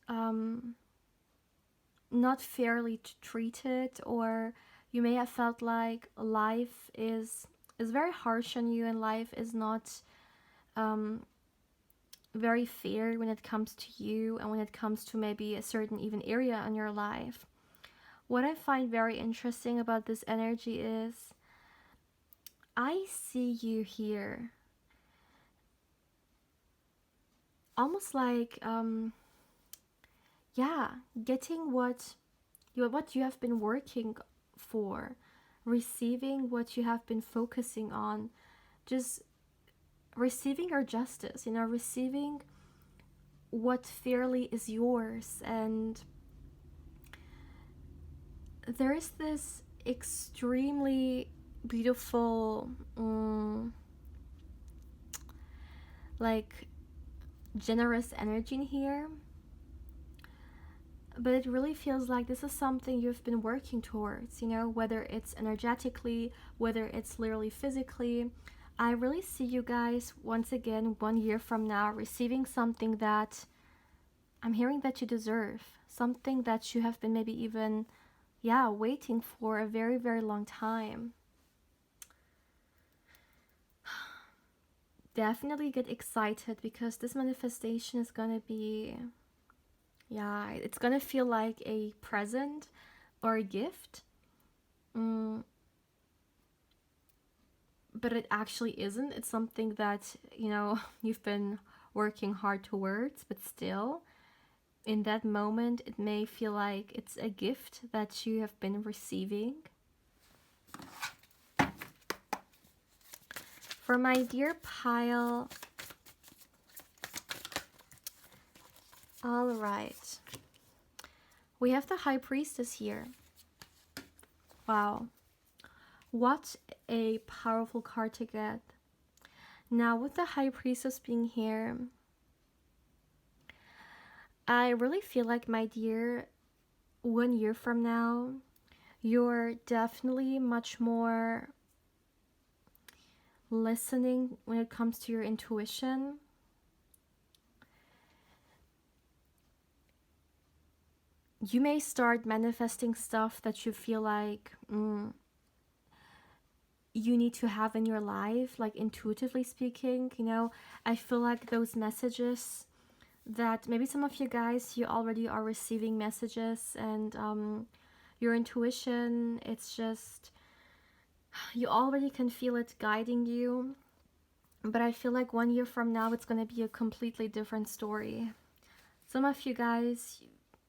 not fairly treated, or you may have felt like life is very harsh on you, and life is not very fair when it comes to you, and when it comes to maybe a certain even area in your life. What I find very interesting about this energy is I see you here almost like yeah, getting what you have been working for, receiving what you have been focusing on, just receiving your justice, you know, receiving what fairly is yours. And there is this extremely beautiful like generous energy in here, but it really feels like this is something you've been working towards, you know, whether it's energetically, whether it's literally physically. I really see you guys once again 1 year from now receiving something that I'm hearing that you deserve, something that you have been maybe even waiting for a very, very long time. Definitely get excited, because this manifestation is gonna be, it's gonna feel like a present or a gift, but it actually isn't. It's something that, you know, you've been working hard towards, but still in that moment it may feel like it's a gift that you have been receiving. For my dear pile, all right, we have the High Priestess here. Wow, what a powerful card to get. Now, with the High Priestess being here, I really feel like, my dear, 1 year from now, you're definitely much more listening when it comes to your intuition. You may start manifesting stuff that you feel like you need to have in your life, like intuitively speaking, you know. I feel like those messages that maybe some of you guys, you already are receiving messages, and your intuition, it's just, you already can feel it guiding you. But I feel like 1 year from now, it's going to be a completely different story. Some of you guys,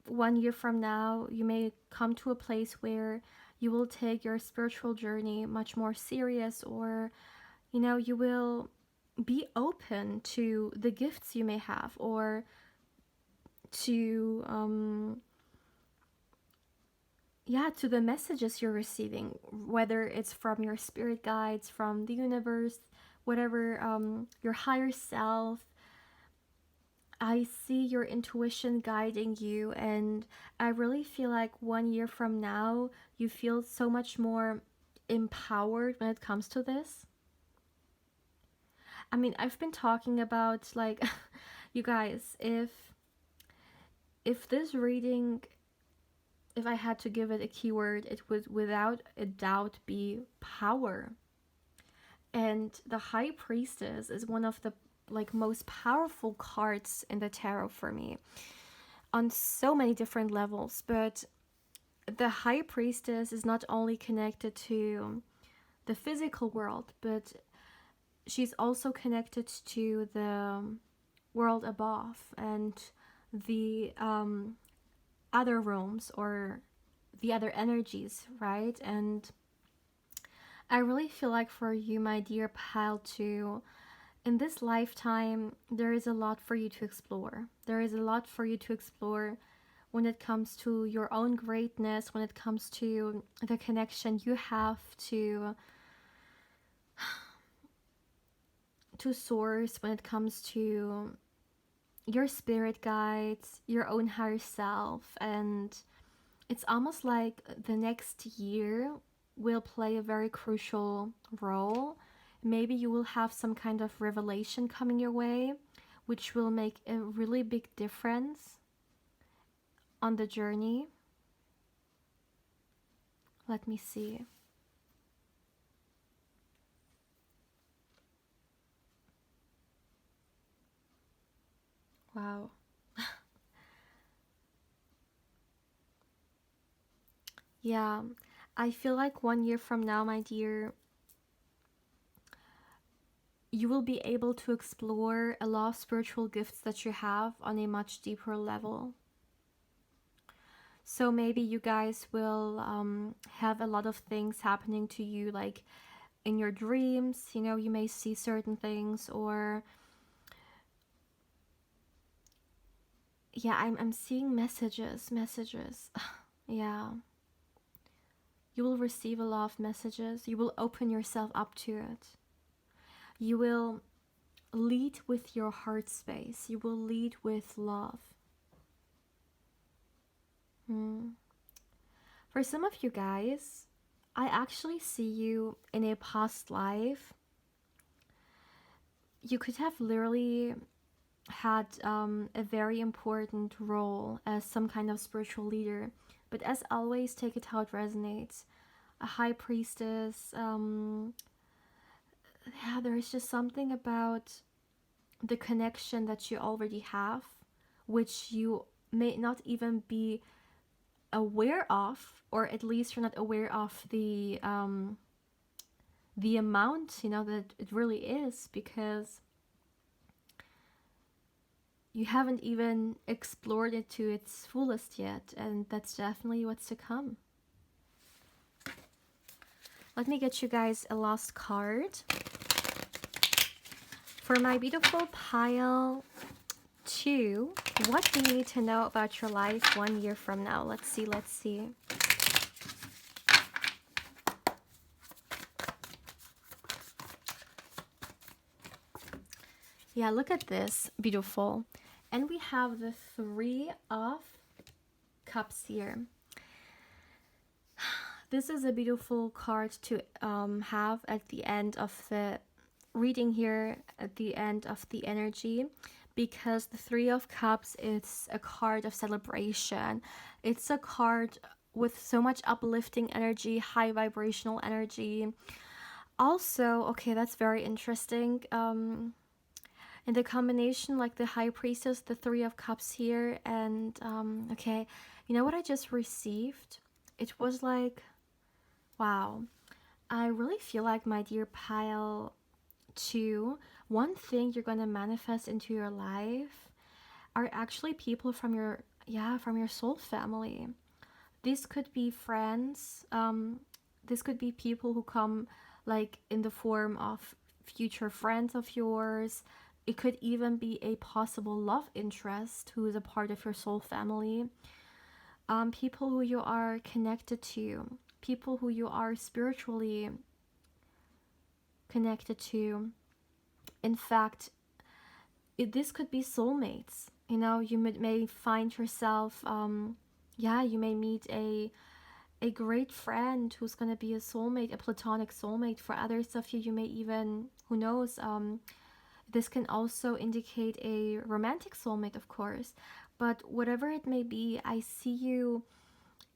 1 year from now, you may come to a place where you will take your spiritual journey much more serious, or, you know, you will be open to the gifts you may have, or to, yeah, to the messages you're receiving, whether it's from your spirit guides, from the universe, whatever, your higher self. I see your intuition guiding you, and I really feel like 1 year from now, you feel so much more empowered when it comes to this. I mean, I've been talking about, like, you guys, if this reading, if I had to give it a keyword, it would without a doubt be power. And the High Priestess is one of the like most powerful cards in the tarot for me on so many different levels. But the High Priestess is not only connected to the physical world, but she's also connected to the world above and the other realms, or the other energies, right? And I really feel like for you, my dear pile, too, in this lifetime, there is a lot for you to explore. There is a lot for you to explore when it comes to your own greatness, when it comes to the connection you have to source, when it comes to your spirit guides, your own higher self. And it's almost like the next year will play a very crucial role. Maybe you will have some kind of revelation coming your way, which will make a really big difference on the journey. Let me see. Wow. Yeah, I feel like 1 year from now, my dear, you will be able to explore a lot of spiritual gifts that you have on a much deeper level. So maybe you guys will have a lot of things happening to you, like in your dreams, you know, you may see certain things, or yeah, I'm seeing messages. Yeah. You will receive a lot of messages. You will open yourself up to it. You will lead with your heart space. You will lead with love. For some of you guys, I actually see you in a past life. You could have literally had a very important role as some kind of spiritual leader. But as always, take it how it resonates. A high priestess. Yeah, there is just something about the connection that you already have, which you may not even be aware of, or at least you're not aware of the amount, you know, that it really is, because you haven't even explored it to its fullest yet, and that's definitely what's to come. Let me get you guys a last card for my beautiful pile 2. What do you need to know about your life 1 year from now? Let's see. Yeah, look at this. Beautiful. And we have the 3 of Cups here. This is a beautiful card to have at the end of the reading here, at the end of the energy, because the 3 of Cups is a card of celebration. It's a card with so much uplifting energy, high vibrational energy. Also, okay, that's very interesting. In the combination, like the High Priestess, the 3 of Cups here, and okay, you know what I just received? It was like, wow, I really feel like, my dear pile Two, one thing you're going to manifest into your life are actually people from your, yeah, from your soul family. This could be friends. This could be people who come like in the form of future friends of yours. It could even be a possible love interest who is a part of your soul family. People who you are connected to, people who you are spiritually connected to. In fact, this could be soulmates. You know, you may find yourself, you may meet a great friend who's going to be a soulmate, a platonic soulmate. For others of you, you may even, who knows, this can also indicate a romantic soulmate, of course. But whatever it may be, I see you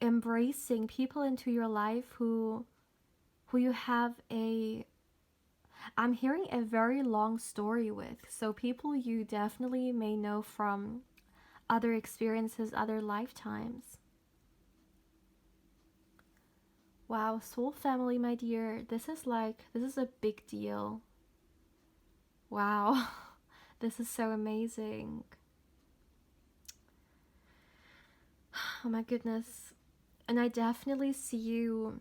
embracing people into your life who you have a, I'm hearing a very long story with. So people you definitely may know from other experiences, other lifetimes. Wow, soul family, my dear, this is a big deal. Wow, this is so amazing. Oh my goodness. And I definitely see you,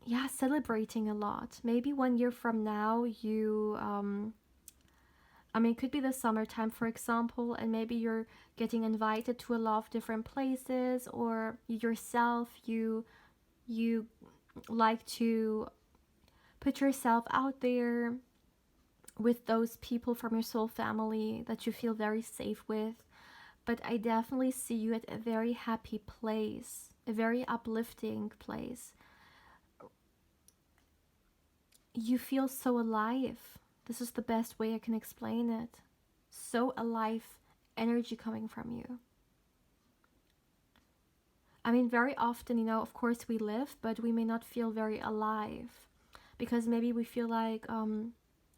yeah, celebrating a lot. Maybe 1 year from now, you, I mean, it could be the summertime, for example, and maybe you're getting invited to a lot of different places, or yourself, you like to put yourself out there with those people from your soul family that you feel very safe with. But I definitely see you at a very happy place, a very uplifting place. You feel so alive. This is the best way I can explain it. So alive, energy coming from you. I mean, very often, you know, of course we live, but we may not feel very alive because maybe we feel like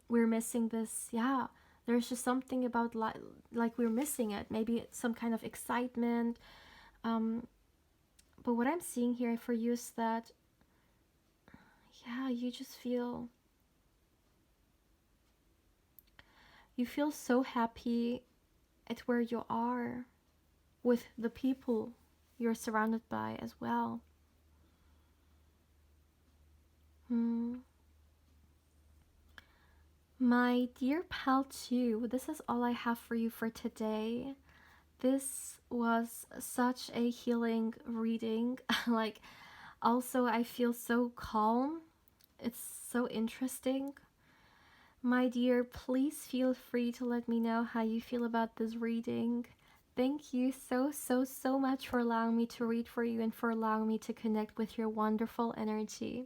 we're missing this, yeah, there's just something about like we're missing it. Maybe it's some kind of excitement. But what I'm seeing here for you is that, yeah, you feel so happy at where you are with the people you're surrounded by as well. My dear pal 2, this is all I have for you for today. This was such a healing reading. Like, also, I feel so calm. It's so interesting. My dear, please feel free to let me know how you feel about this reading. Thank you so much for allowing me to read for you and for allowing me to connect with your wonderful energy.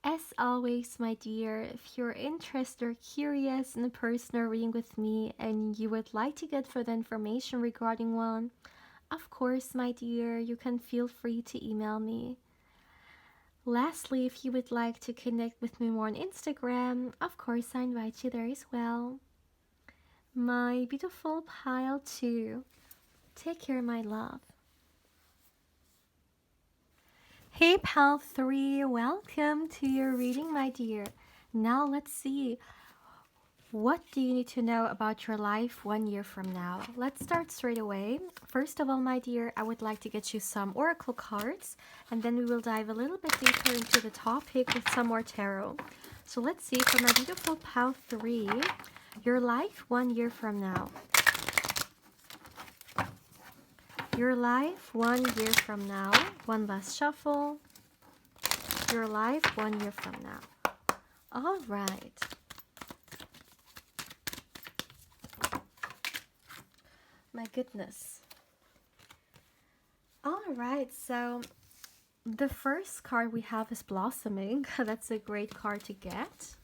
As always, my dear, if you're interested or curious in a personal reading with me and you would like to get further information regarding one, of course, my dear, you can feel free to email me. Lastly, if you would like to connect with me more on Instagram, of course, I invite you there as well. My beautiful pile 2, take care, my love. Hey pal 3, welcome to your reading, my dear. Now let's see, what do you need to know about your life 1 year from now? Let's start straight away. First of all, my dear, I would like to get you some oracle cards, and then we will dive a little bit deeper into the topic with some more tarot. So let's see, for my beautiful pal 3, your life 1 year from now. Your life 1 year from now. One last shuffle. Your life 1 year from now. All right. My goodness. All right, so the first card we have is Blossoming. That's a great card to get.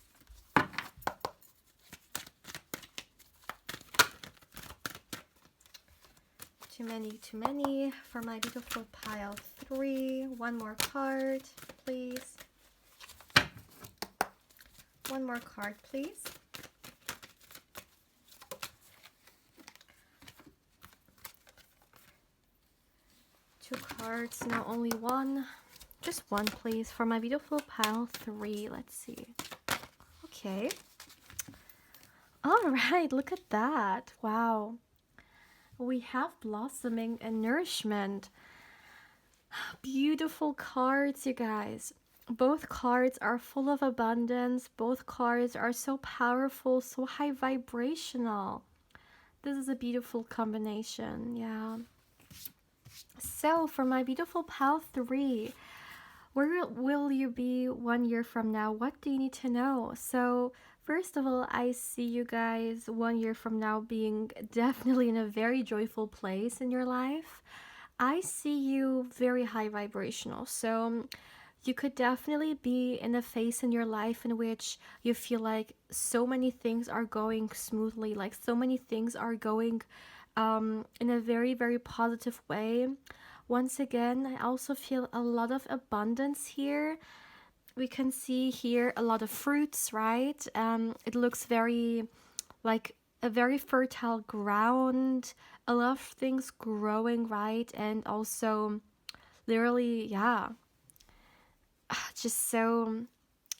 Too many for my beautiful pile 3. One more card, please. One more card, please. Two cards, no, only one. Just one, please, for my beautiful pile 3. Let's see. Okay. All right, look at that. Wow. We have blossoming and nourishment. Beautiful cards, you guys. Both cards are full of abundance. Both cards are so powerful, so high vibrational. This is a beautiful combination, yeah. So, for my beautiful pal 3, where will you be 1 year from now? What do you need to know? So, first of all, I see you guys 1 year from now being definitely in a very joyful place in your life. I see you very high vibrational. So, you could definitely be in a phase in your life in which you feel like so many things are going smoothly, like so many things are going in a very, very positive way. Once again, I also feel a lot of abundance here. We can see here a lot of fruits, right? It looks very like a very fertile ground, a lot of things growing, right? And also, literally, yeah, just so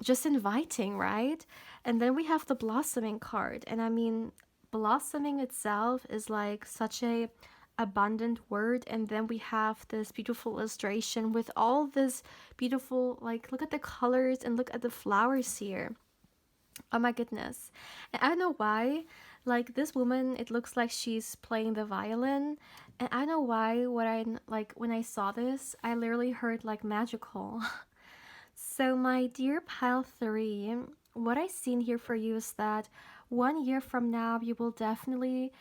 just inviting, right? And then we have the blossoming card. And I mean, blossoming itself is like such a abundant word. And then we have this beautiful illustration with all this beautiful, like, look at the colors and look at the flowers here. Oh my goodness. And I don't know why, like, this woman, it looks like she's playing the violin. And I don't know why, when I saw this, I literally heard like magical. So, my dear pile 3, what I seen here for you is that 1 year from now, you will definitely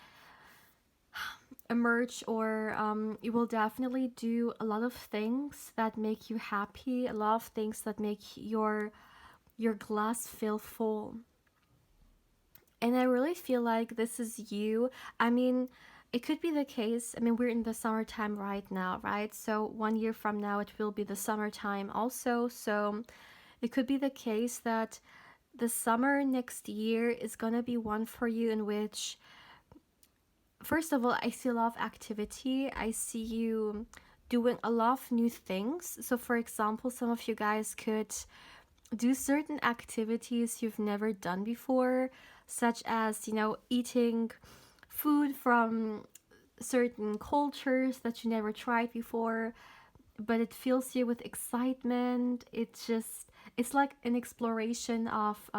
emerge, or you will definitely do a lot of things that make you happy, a lot of things that make your glass feel full. And I really feel like this is you. I mean, it could be the case. I mean, we're in the summertime right now, right? So 1 year from now, it will be the summertime also. So it could be the case that the summer next year is gonna be one for you in which, first of all, I see a lot of activity. I see you doing a lot of new things. So, for example, some of you guys could do certain activities you've never done before, such as, eating food from certain cultures that you never tried before, but it fills you with excitement. It's like an exploration of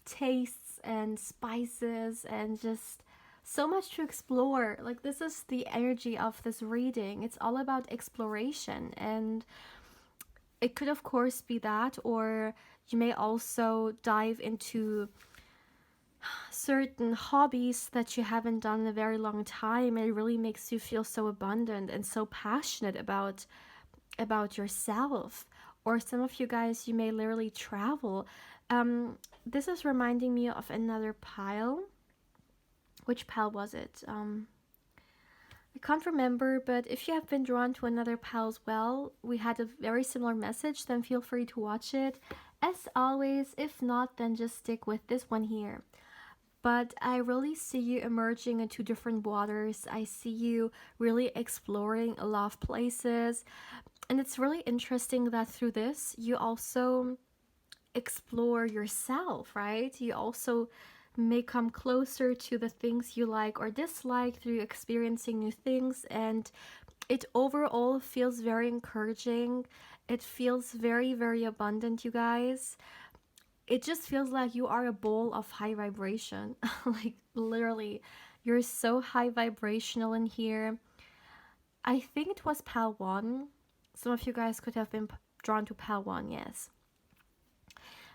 tastes and spices and just so much to explore. Like, this is the energy of this reading. It's all about exploration, and it could of course be that, or you may also dive into certain hobbies that you haven't done in a very long time. It really makes you feel so abundant and so passionate about yourself. Or some of you guys, you may literally travel. This is reminding me of another pile. Which pile was it? I can't remember, but if you have been drawn to another pile as well, we had a very similar message, then feel free to watch it. As always, if not, then just stick with this one here. But I really see you emerging into different waters. I see you really exploring a lot of places. And it's really interesting that through this, you also explore yourself, right? You also may come closer to the things you like or dislike through experiencing new things. And it overall feels very encouraging. It feels very, very abundant, you guys. It just feels like you are a bowl of high vibration. Like, literally, you're so high vibrational in here. I think it was pal 1. Some of you guys could have been drawn to pal 1, yes.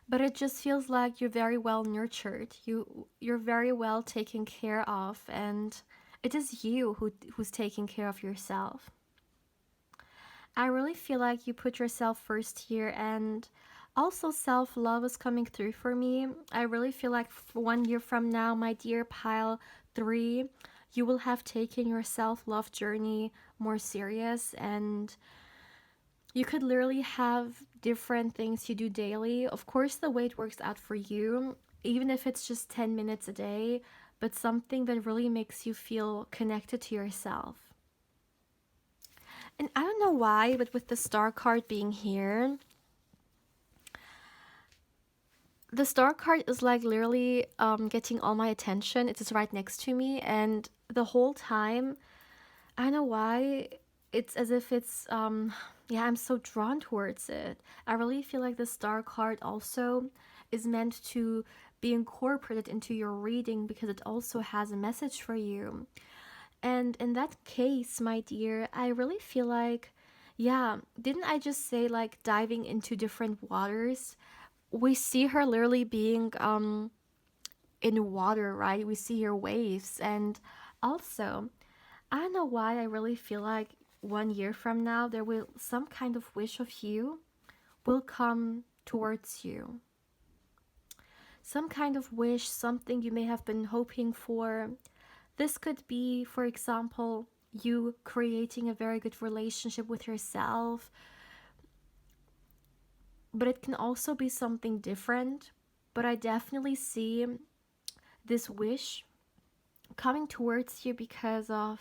But it just feels like you're very well nurtured. You're very well taken care of, and it is you who's taking care of yourself. I really feel like you put yourself first here, and also self-love is coming through for me. I really feel like 1 year from now, my dear pile 3, you will have taken your self-love journey more serious, and you could literally have different things you do daily. Of course, the way it works out for you, even if it's just 10 minutes a day, but something that really makes you feel connected to yourself. And I don't know why, but with the star card being here, the star card is like literally getting all my attention. It is right next to me, and the whole time, I don't know why, it's as if it's yeah, I'm so drawn towards it. I really feel like the star card also is meant to be incorporated into your reading because it also has a message for you. And in that case, my dear, I really feel like, yeah, didn't I just say like diving into different waters? We see her literally being in water, right? We see her waves. And also, I don't know why I really feel like 1 year from now, there will some kind of wish of you will come towards you. Some kind of wish, something you may have been hoping for. This could be, for example, you creating a very good relationship with yourself, but it can also be something different. But I definitely see this wish coming towards you because of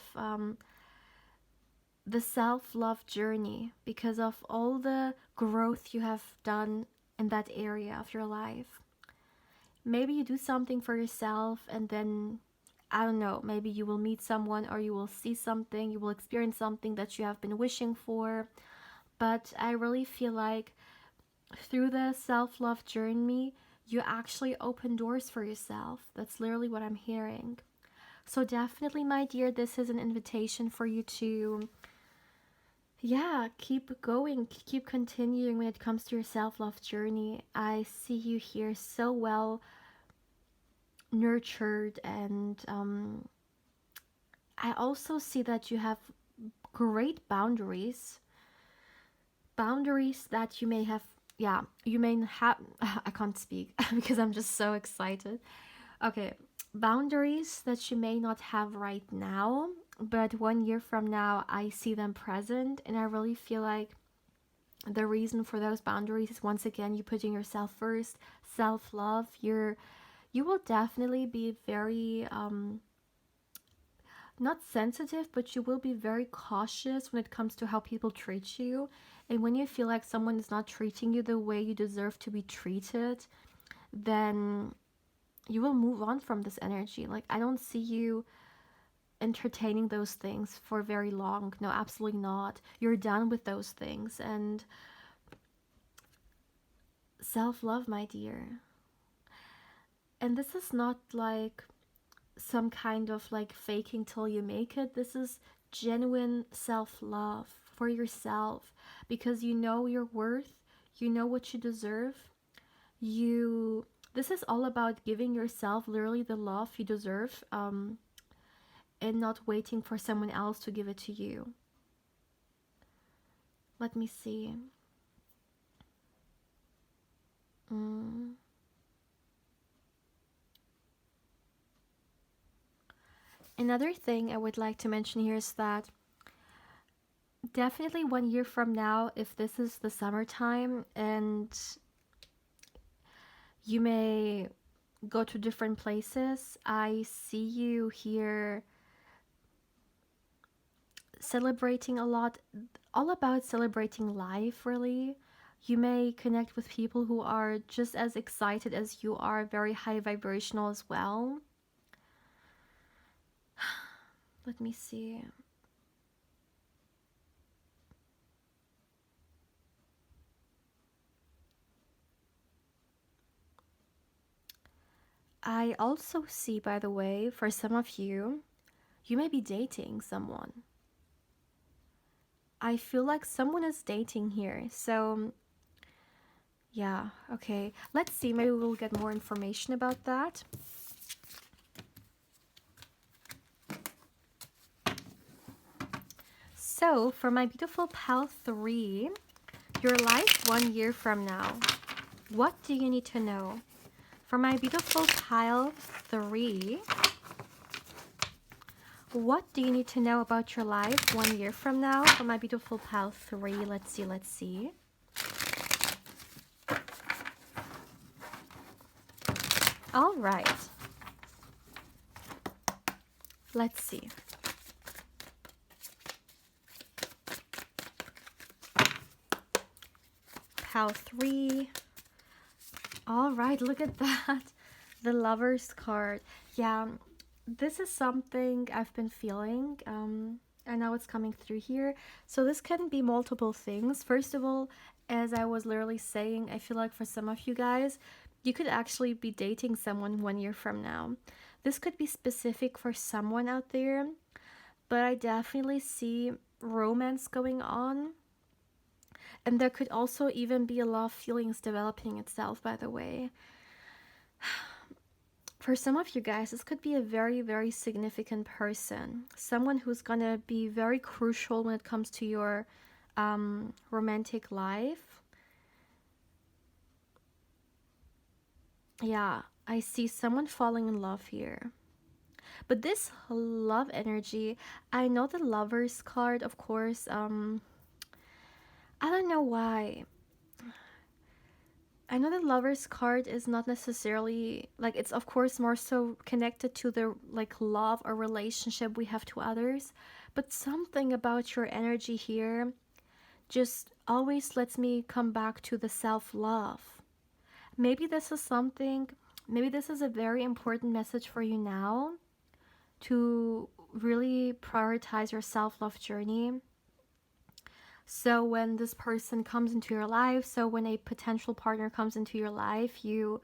the self love journey, because of all the growth you have done in that area of your life. Maybe you do something for yourself, and then I don't know, maybe you will meet someone or you will see something, you will experience something that you have been wishing for. But I really feel like through the self love journey, you actually open doors for yourself. That's literally what I'm hearing. So, definitely, my dear, this is an invitation for you to, yeah, keep going, keep continuing when it comes to your self love journey. I see you here so well nurtured, and I also see that you have great boundaries that you may have, yeah, you may have, I can't speak because I'm just so excited. Okay, boundaries that you may not have right now, but 1 year from now I see them present, and I really feel like the reason for those boundaries is, once again, you putting yourself first, self-love. You will definitely be very not sensitive, but you will be very cautious when it comes to how people treat you. And when you feel like someone is not treating you the way you deserve to be treated, then you will move on from this energy. Like, I don't see you entertaining those things for very long. No, absolutely not. You're done with those things. And self-love, my dear. And this is not like some kind of like faking till you make it. This is genuine self-love for yourself, because you know your worth, you know what you deserve. You This is all about giving yourself literally the love you deserve, and not waiting for someone else to give it to you. Let me see. Another thing I would like to mention here is that definitely 1 year from now, if this is the summertime and you may go to different places, I see you here celebrating a lot, all about celebrating life, really. You may connect with people who are just as excited as you are, very high vibrational as well. Let me see. I also see, by the way, for some of you, you may be dating someone. I feel like someone is dating here. So, yeah, okay. Let's see. Maybe we'll get more information about that. So, for my beautiful pal 3, your life 1 year from now. What do you need to know? For my beautiful pile 3, what do you need to know about your life 1 year from now? For my beautiful pile 3, let's see. All right. Let's see. Pile 3. All right, look at that. The Lover's card. Yeah, this is something I've been feeling. I know it's coming through here. So this can be multiple things. First of all, as I was literally saying, I feel like for some of you guys, you could actually be dating someone 1 year from now. This could be specific for someone out there, but I definitely see romance going on. And there could also even be a lot of feelings developing itself, by the way. For some of you guys, this could be a very, very significant person. Someone who's gonna be very crucial when it comes to your romantic life. Yeah, I see someone falling in love here. But this love energy, I know the Lover's card, of course, I don't know why. I know the Lover's card is not necessarily like, it's of course more so connected to the like love or relationship we have to others, but something about your energy here just always lets me come back to the self-love. Maybe this is something, maybe this is a very important message for you now, to really prioritize your self-love journey. So when this person comes into your life, so when a potential partner comes into your life, you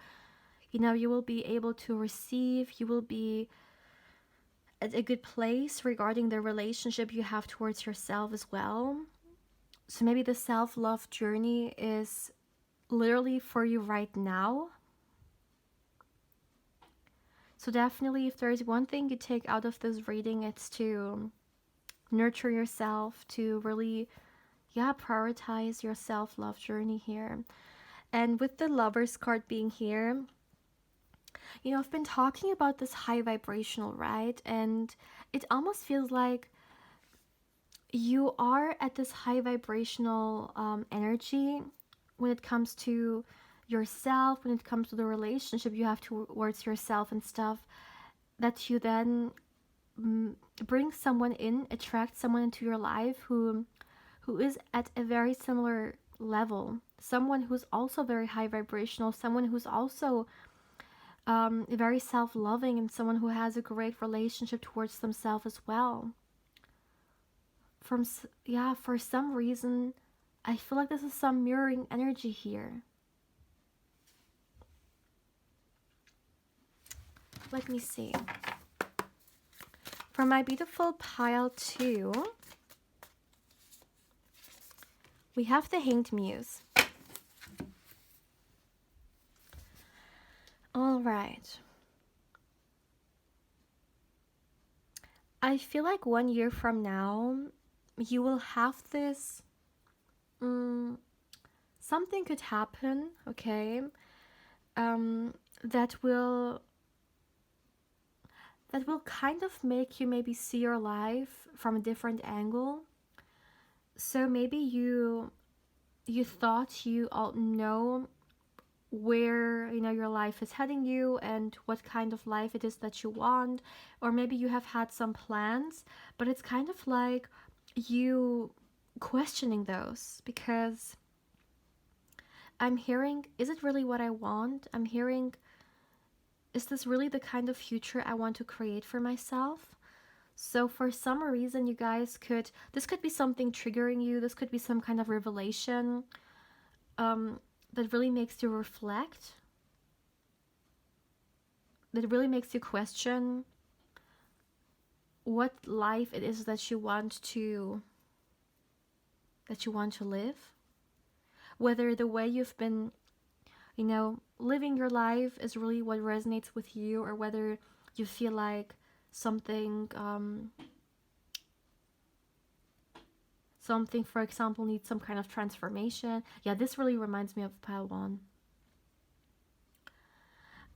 know, you will be able to receive, you will be at a good place regarding the relationship you have towards yourself as well. So maybe the self-love journey is literally for you right now. So definitely, if there's one thing you take out of this reading, it's to nurture yourself, to really, yeah, prioritize your self-love journey here. And with the Lover's card being here, you know, I've been talking about this high vibrational, right? And it almost feels like you are at this high vibrational energy when it comes to yourself, when it comes to the relationship you have towards yourself and stuff, that you then bring someone in, attract someone into your life who is at a very similar level, someone who's also very high vibrational, someone who's also very self-loving, and someone who has a great relationship towards themselves as well. For some reason, I feel like this is some mirroring energy here. Let me see. For my beautiful pile 2, we have the Hanged Muse. All right. I feel like 1 year from now, you will have this, something could happen, okay, that will kind of make you maybe see your life from a different angle. So maybe you thought you all know where, you know, your life is heading you and what kind of life it is that you want, or maybe you have had some plans, but it's kind of like you questioning those, because I'm hearing, is it really what I want? I'm hearing, is this really the kind of future I want to create for myself? So for some reason, you guys this could be something triggering you, this could be some kind of revelation that really makes you reflect, that really makes you question what life it is that you want to live. Whether the way you've been, you know, living your life is really what resonates with you, or whether you feel like something, for example, needs some kind of transformation. Yeah, this really reminds me of pile 1.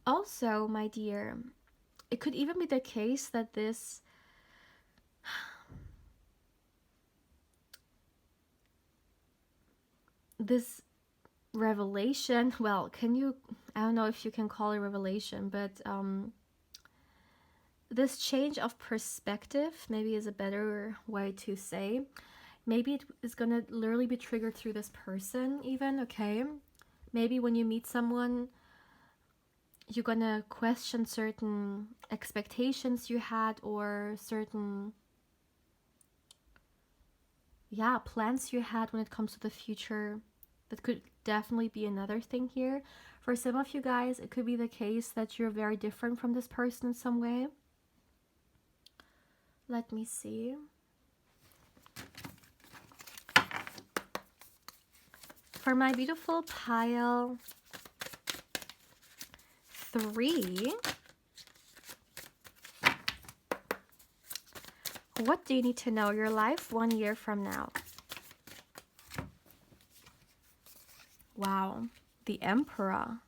Also, my dear, it could even be the case that this revelation, well, I don't know if you can call it revelation, but this change of perspective maybe is a better way to say. Maybe it is gonna literally be triggered through this person even, okay? Maybe when you meet someone, you're gonna question certain expectations you had, or certain, yeah, plans you had when it comes to the future. That could definitely be another thing here. For some of you guys, it could be the case that you're very different from this person in some way. Let me see. For my beautiful pile 3, what do you need to know your life 1 year from now? Wow, the Emperor.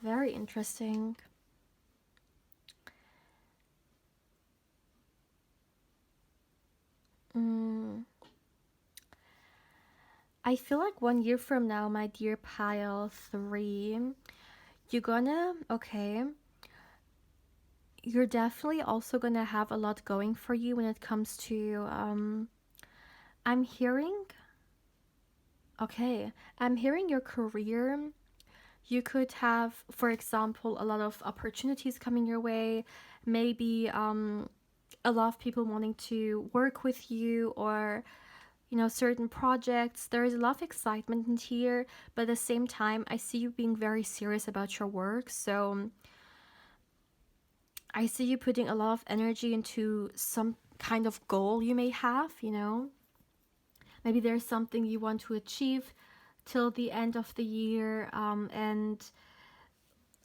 Very interesting. I feel like 1 year from now, my dear pile 3, you're gonna, okay, you're definitely also gonna have a lot going for you when it comes to, I'm hearing, okay, I'm hearing your career. You could have, for example, a lot of opportunities coming your way, maybe a lot of people wanting to work with you, or certain projects. There is a lot of excitement in here, but at the same time, I see you being very serious about your work. So I see you putting a lot of energy into some kind of goal you may have, Maybe there's something you want to achieve till the end of the year, and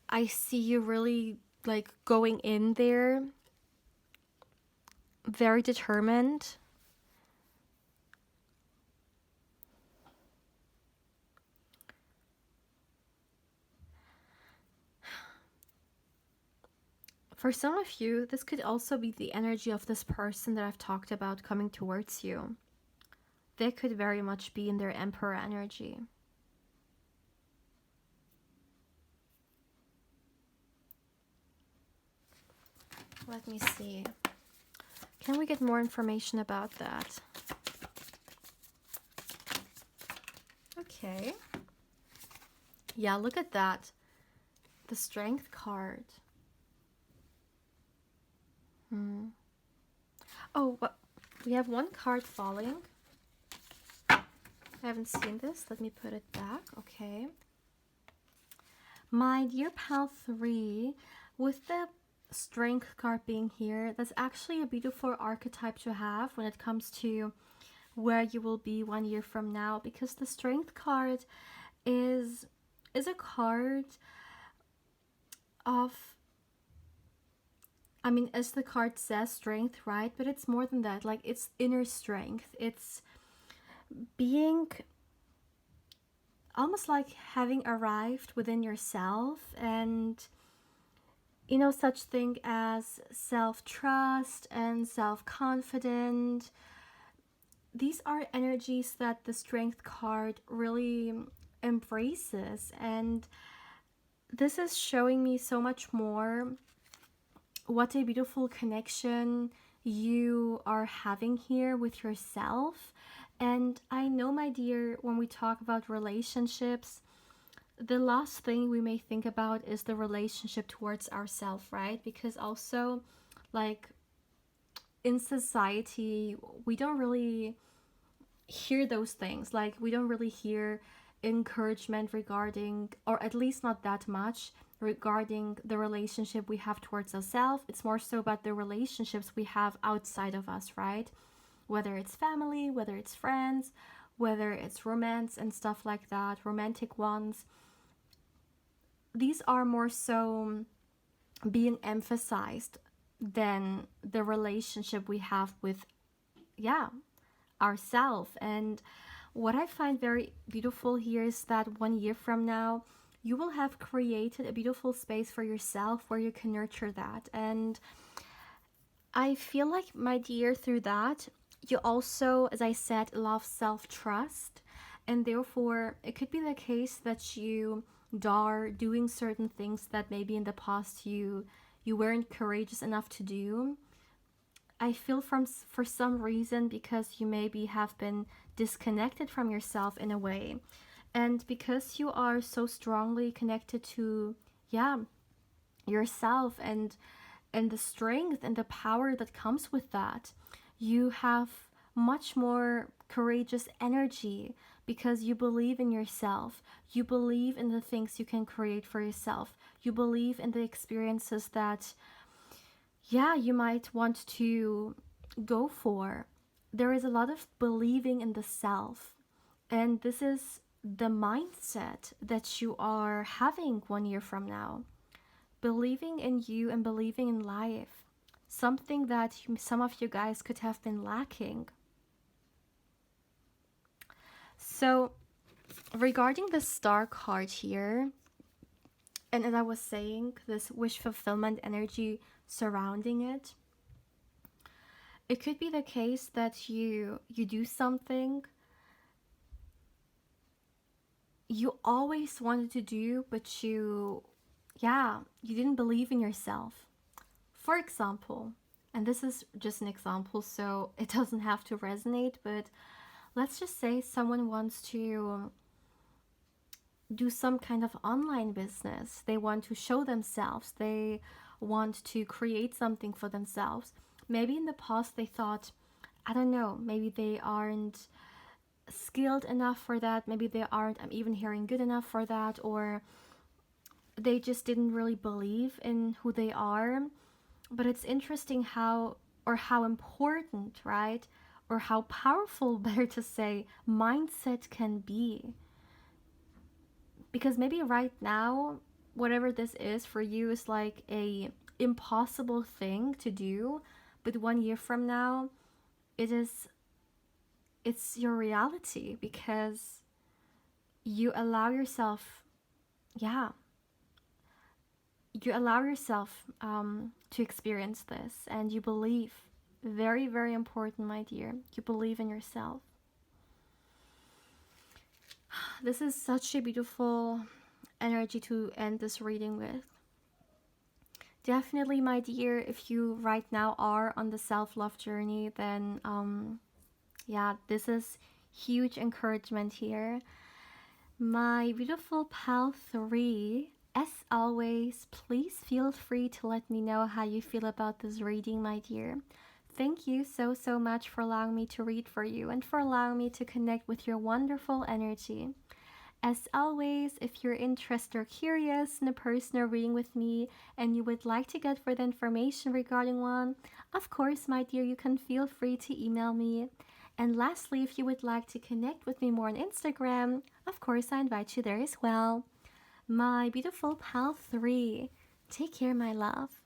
I see you really like going in there, very determined. For some of you, this could also be the energy of this person that I've talked about coming towards you. They could very much be in their Emperor energy. Let me see. Can we get more information about that? Okay. Yeah, look at that. The Strength card. Oh, we have one card falling. I haven't seen this. Let me put it back. Okay. My dear pal 3, with the Strength card being here, that's actually a beautiful archetype to have when it comes to where you will be 1 year from now, because the Strength card is a card of, I mean, as the card says, strength, right? But it's more than that. Like, it's inner strength. It's being almost like having arrived within yourself, and such thing as self-trust and self-confidence. These are energies that the Strength card really embraces, and this is showing me so much more what a beautiful connection you are having here with yourself. And I know, my dear, when we talk about relationships, the last thing we may think about is the relationship towards ourselves, right? Because also, like, in society, we don't really hear those things. Like, we don't really hear encouragement regarding, or at least not that much, regarding the relationship we have towards ourselves. It's more so about the relationships we have outside of us, right? Whether it's family, whether it's friends, whether it's romance and stuff like that, romantic ones. These are more so being emphasized than the relationship we have with, ourselves. And what I find very beautiful here is that 1 year from now, you will have created a beautiful space for yourself where you can nurture that. And I feel like, my dear, through that, you also, as I said, love self-trust. And therefore, it could be the case that you are doing certain things that maybe in the past you weren't courageous enough to do. I feel for some reason, because you maybe have been disconnected from yourself in a way. And because you are so strongly connected to, yeah, yourself and the strength and the power that comes with that, you have much more courageous energy because you believe in yourself. You believe in the things you can create for yourself. You believe in the experiences that, yeah, you might want to go for. There is a lot of believing in the self. And this is the mindset that you are having 1 year from now. Believing in you and believing in life. Something that some of you guys could have been lacking. So, regarding the star card here, and as I was saying, this wish fulfillment energy surrounding it, it could be the case that you do something you always wanted to do, but you didn't believe in yourself. For example, and this is just an example, so it doesn't have to resonate, but let's just say someone wants to do some kind of online business. They want to show themselves. They want to create something for themselves. Maybe in the past they thought, I don't know, maybe they aren't skilled enough for that. Maybe they aren't even hearing good enough for that, or they just didn't really believe in who they are. But it's interesting how important, right? Or how powerful, better to say, mindset can be. Because maybe right now, whatever this is for you is like a impossible thing to do, but 1 year from now, it's your reality because you allow yourself, yeah, you allow yourself to experience this, and you believe. Very, very important, my dear. You believe in yourself. This is such a beautiful energy to end this reading with. Definitely, my dear, if you right now are on the self-love journey, then yeah, this is huge encouragement here. My beautiful pal 3, as always, please feel free to let me know how you feel about this reading, my dear. Thank you so, so much for allowing me to read for you and for allowing me to connect with your wonderful energy. As always, if you're interested or curious in a personal reading with me and you would like to get further information regarding one, of course, my dear, you can feel free to email me. And lastly, if you would like to connect with me more on Instagram, of course, I invite you there as well. My beautiful pal 3, take care, my love.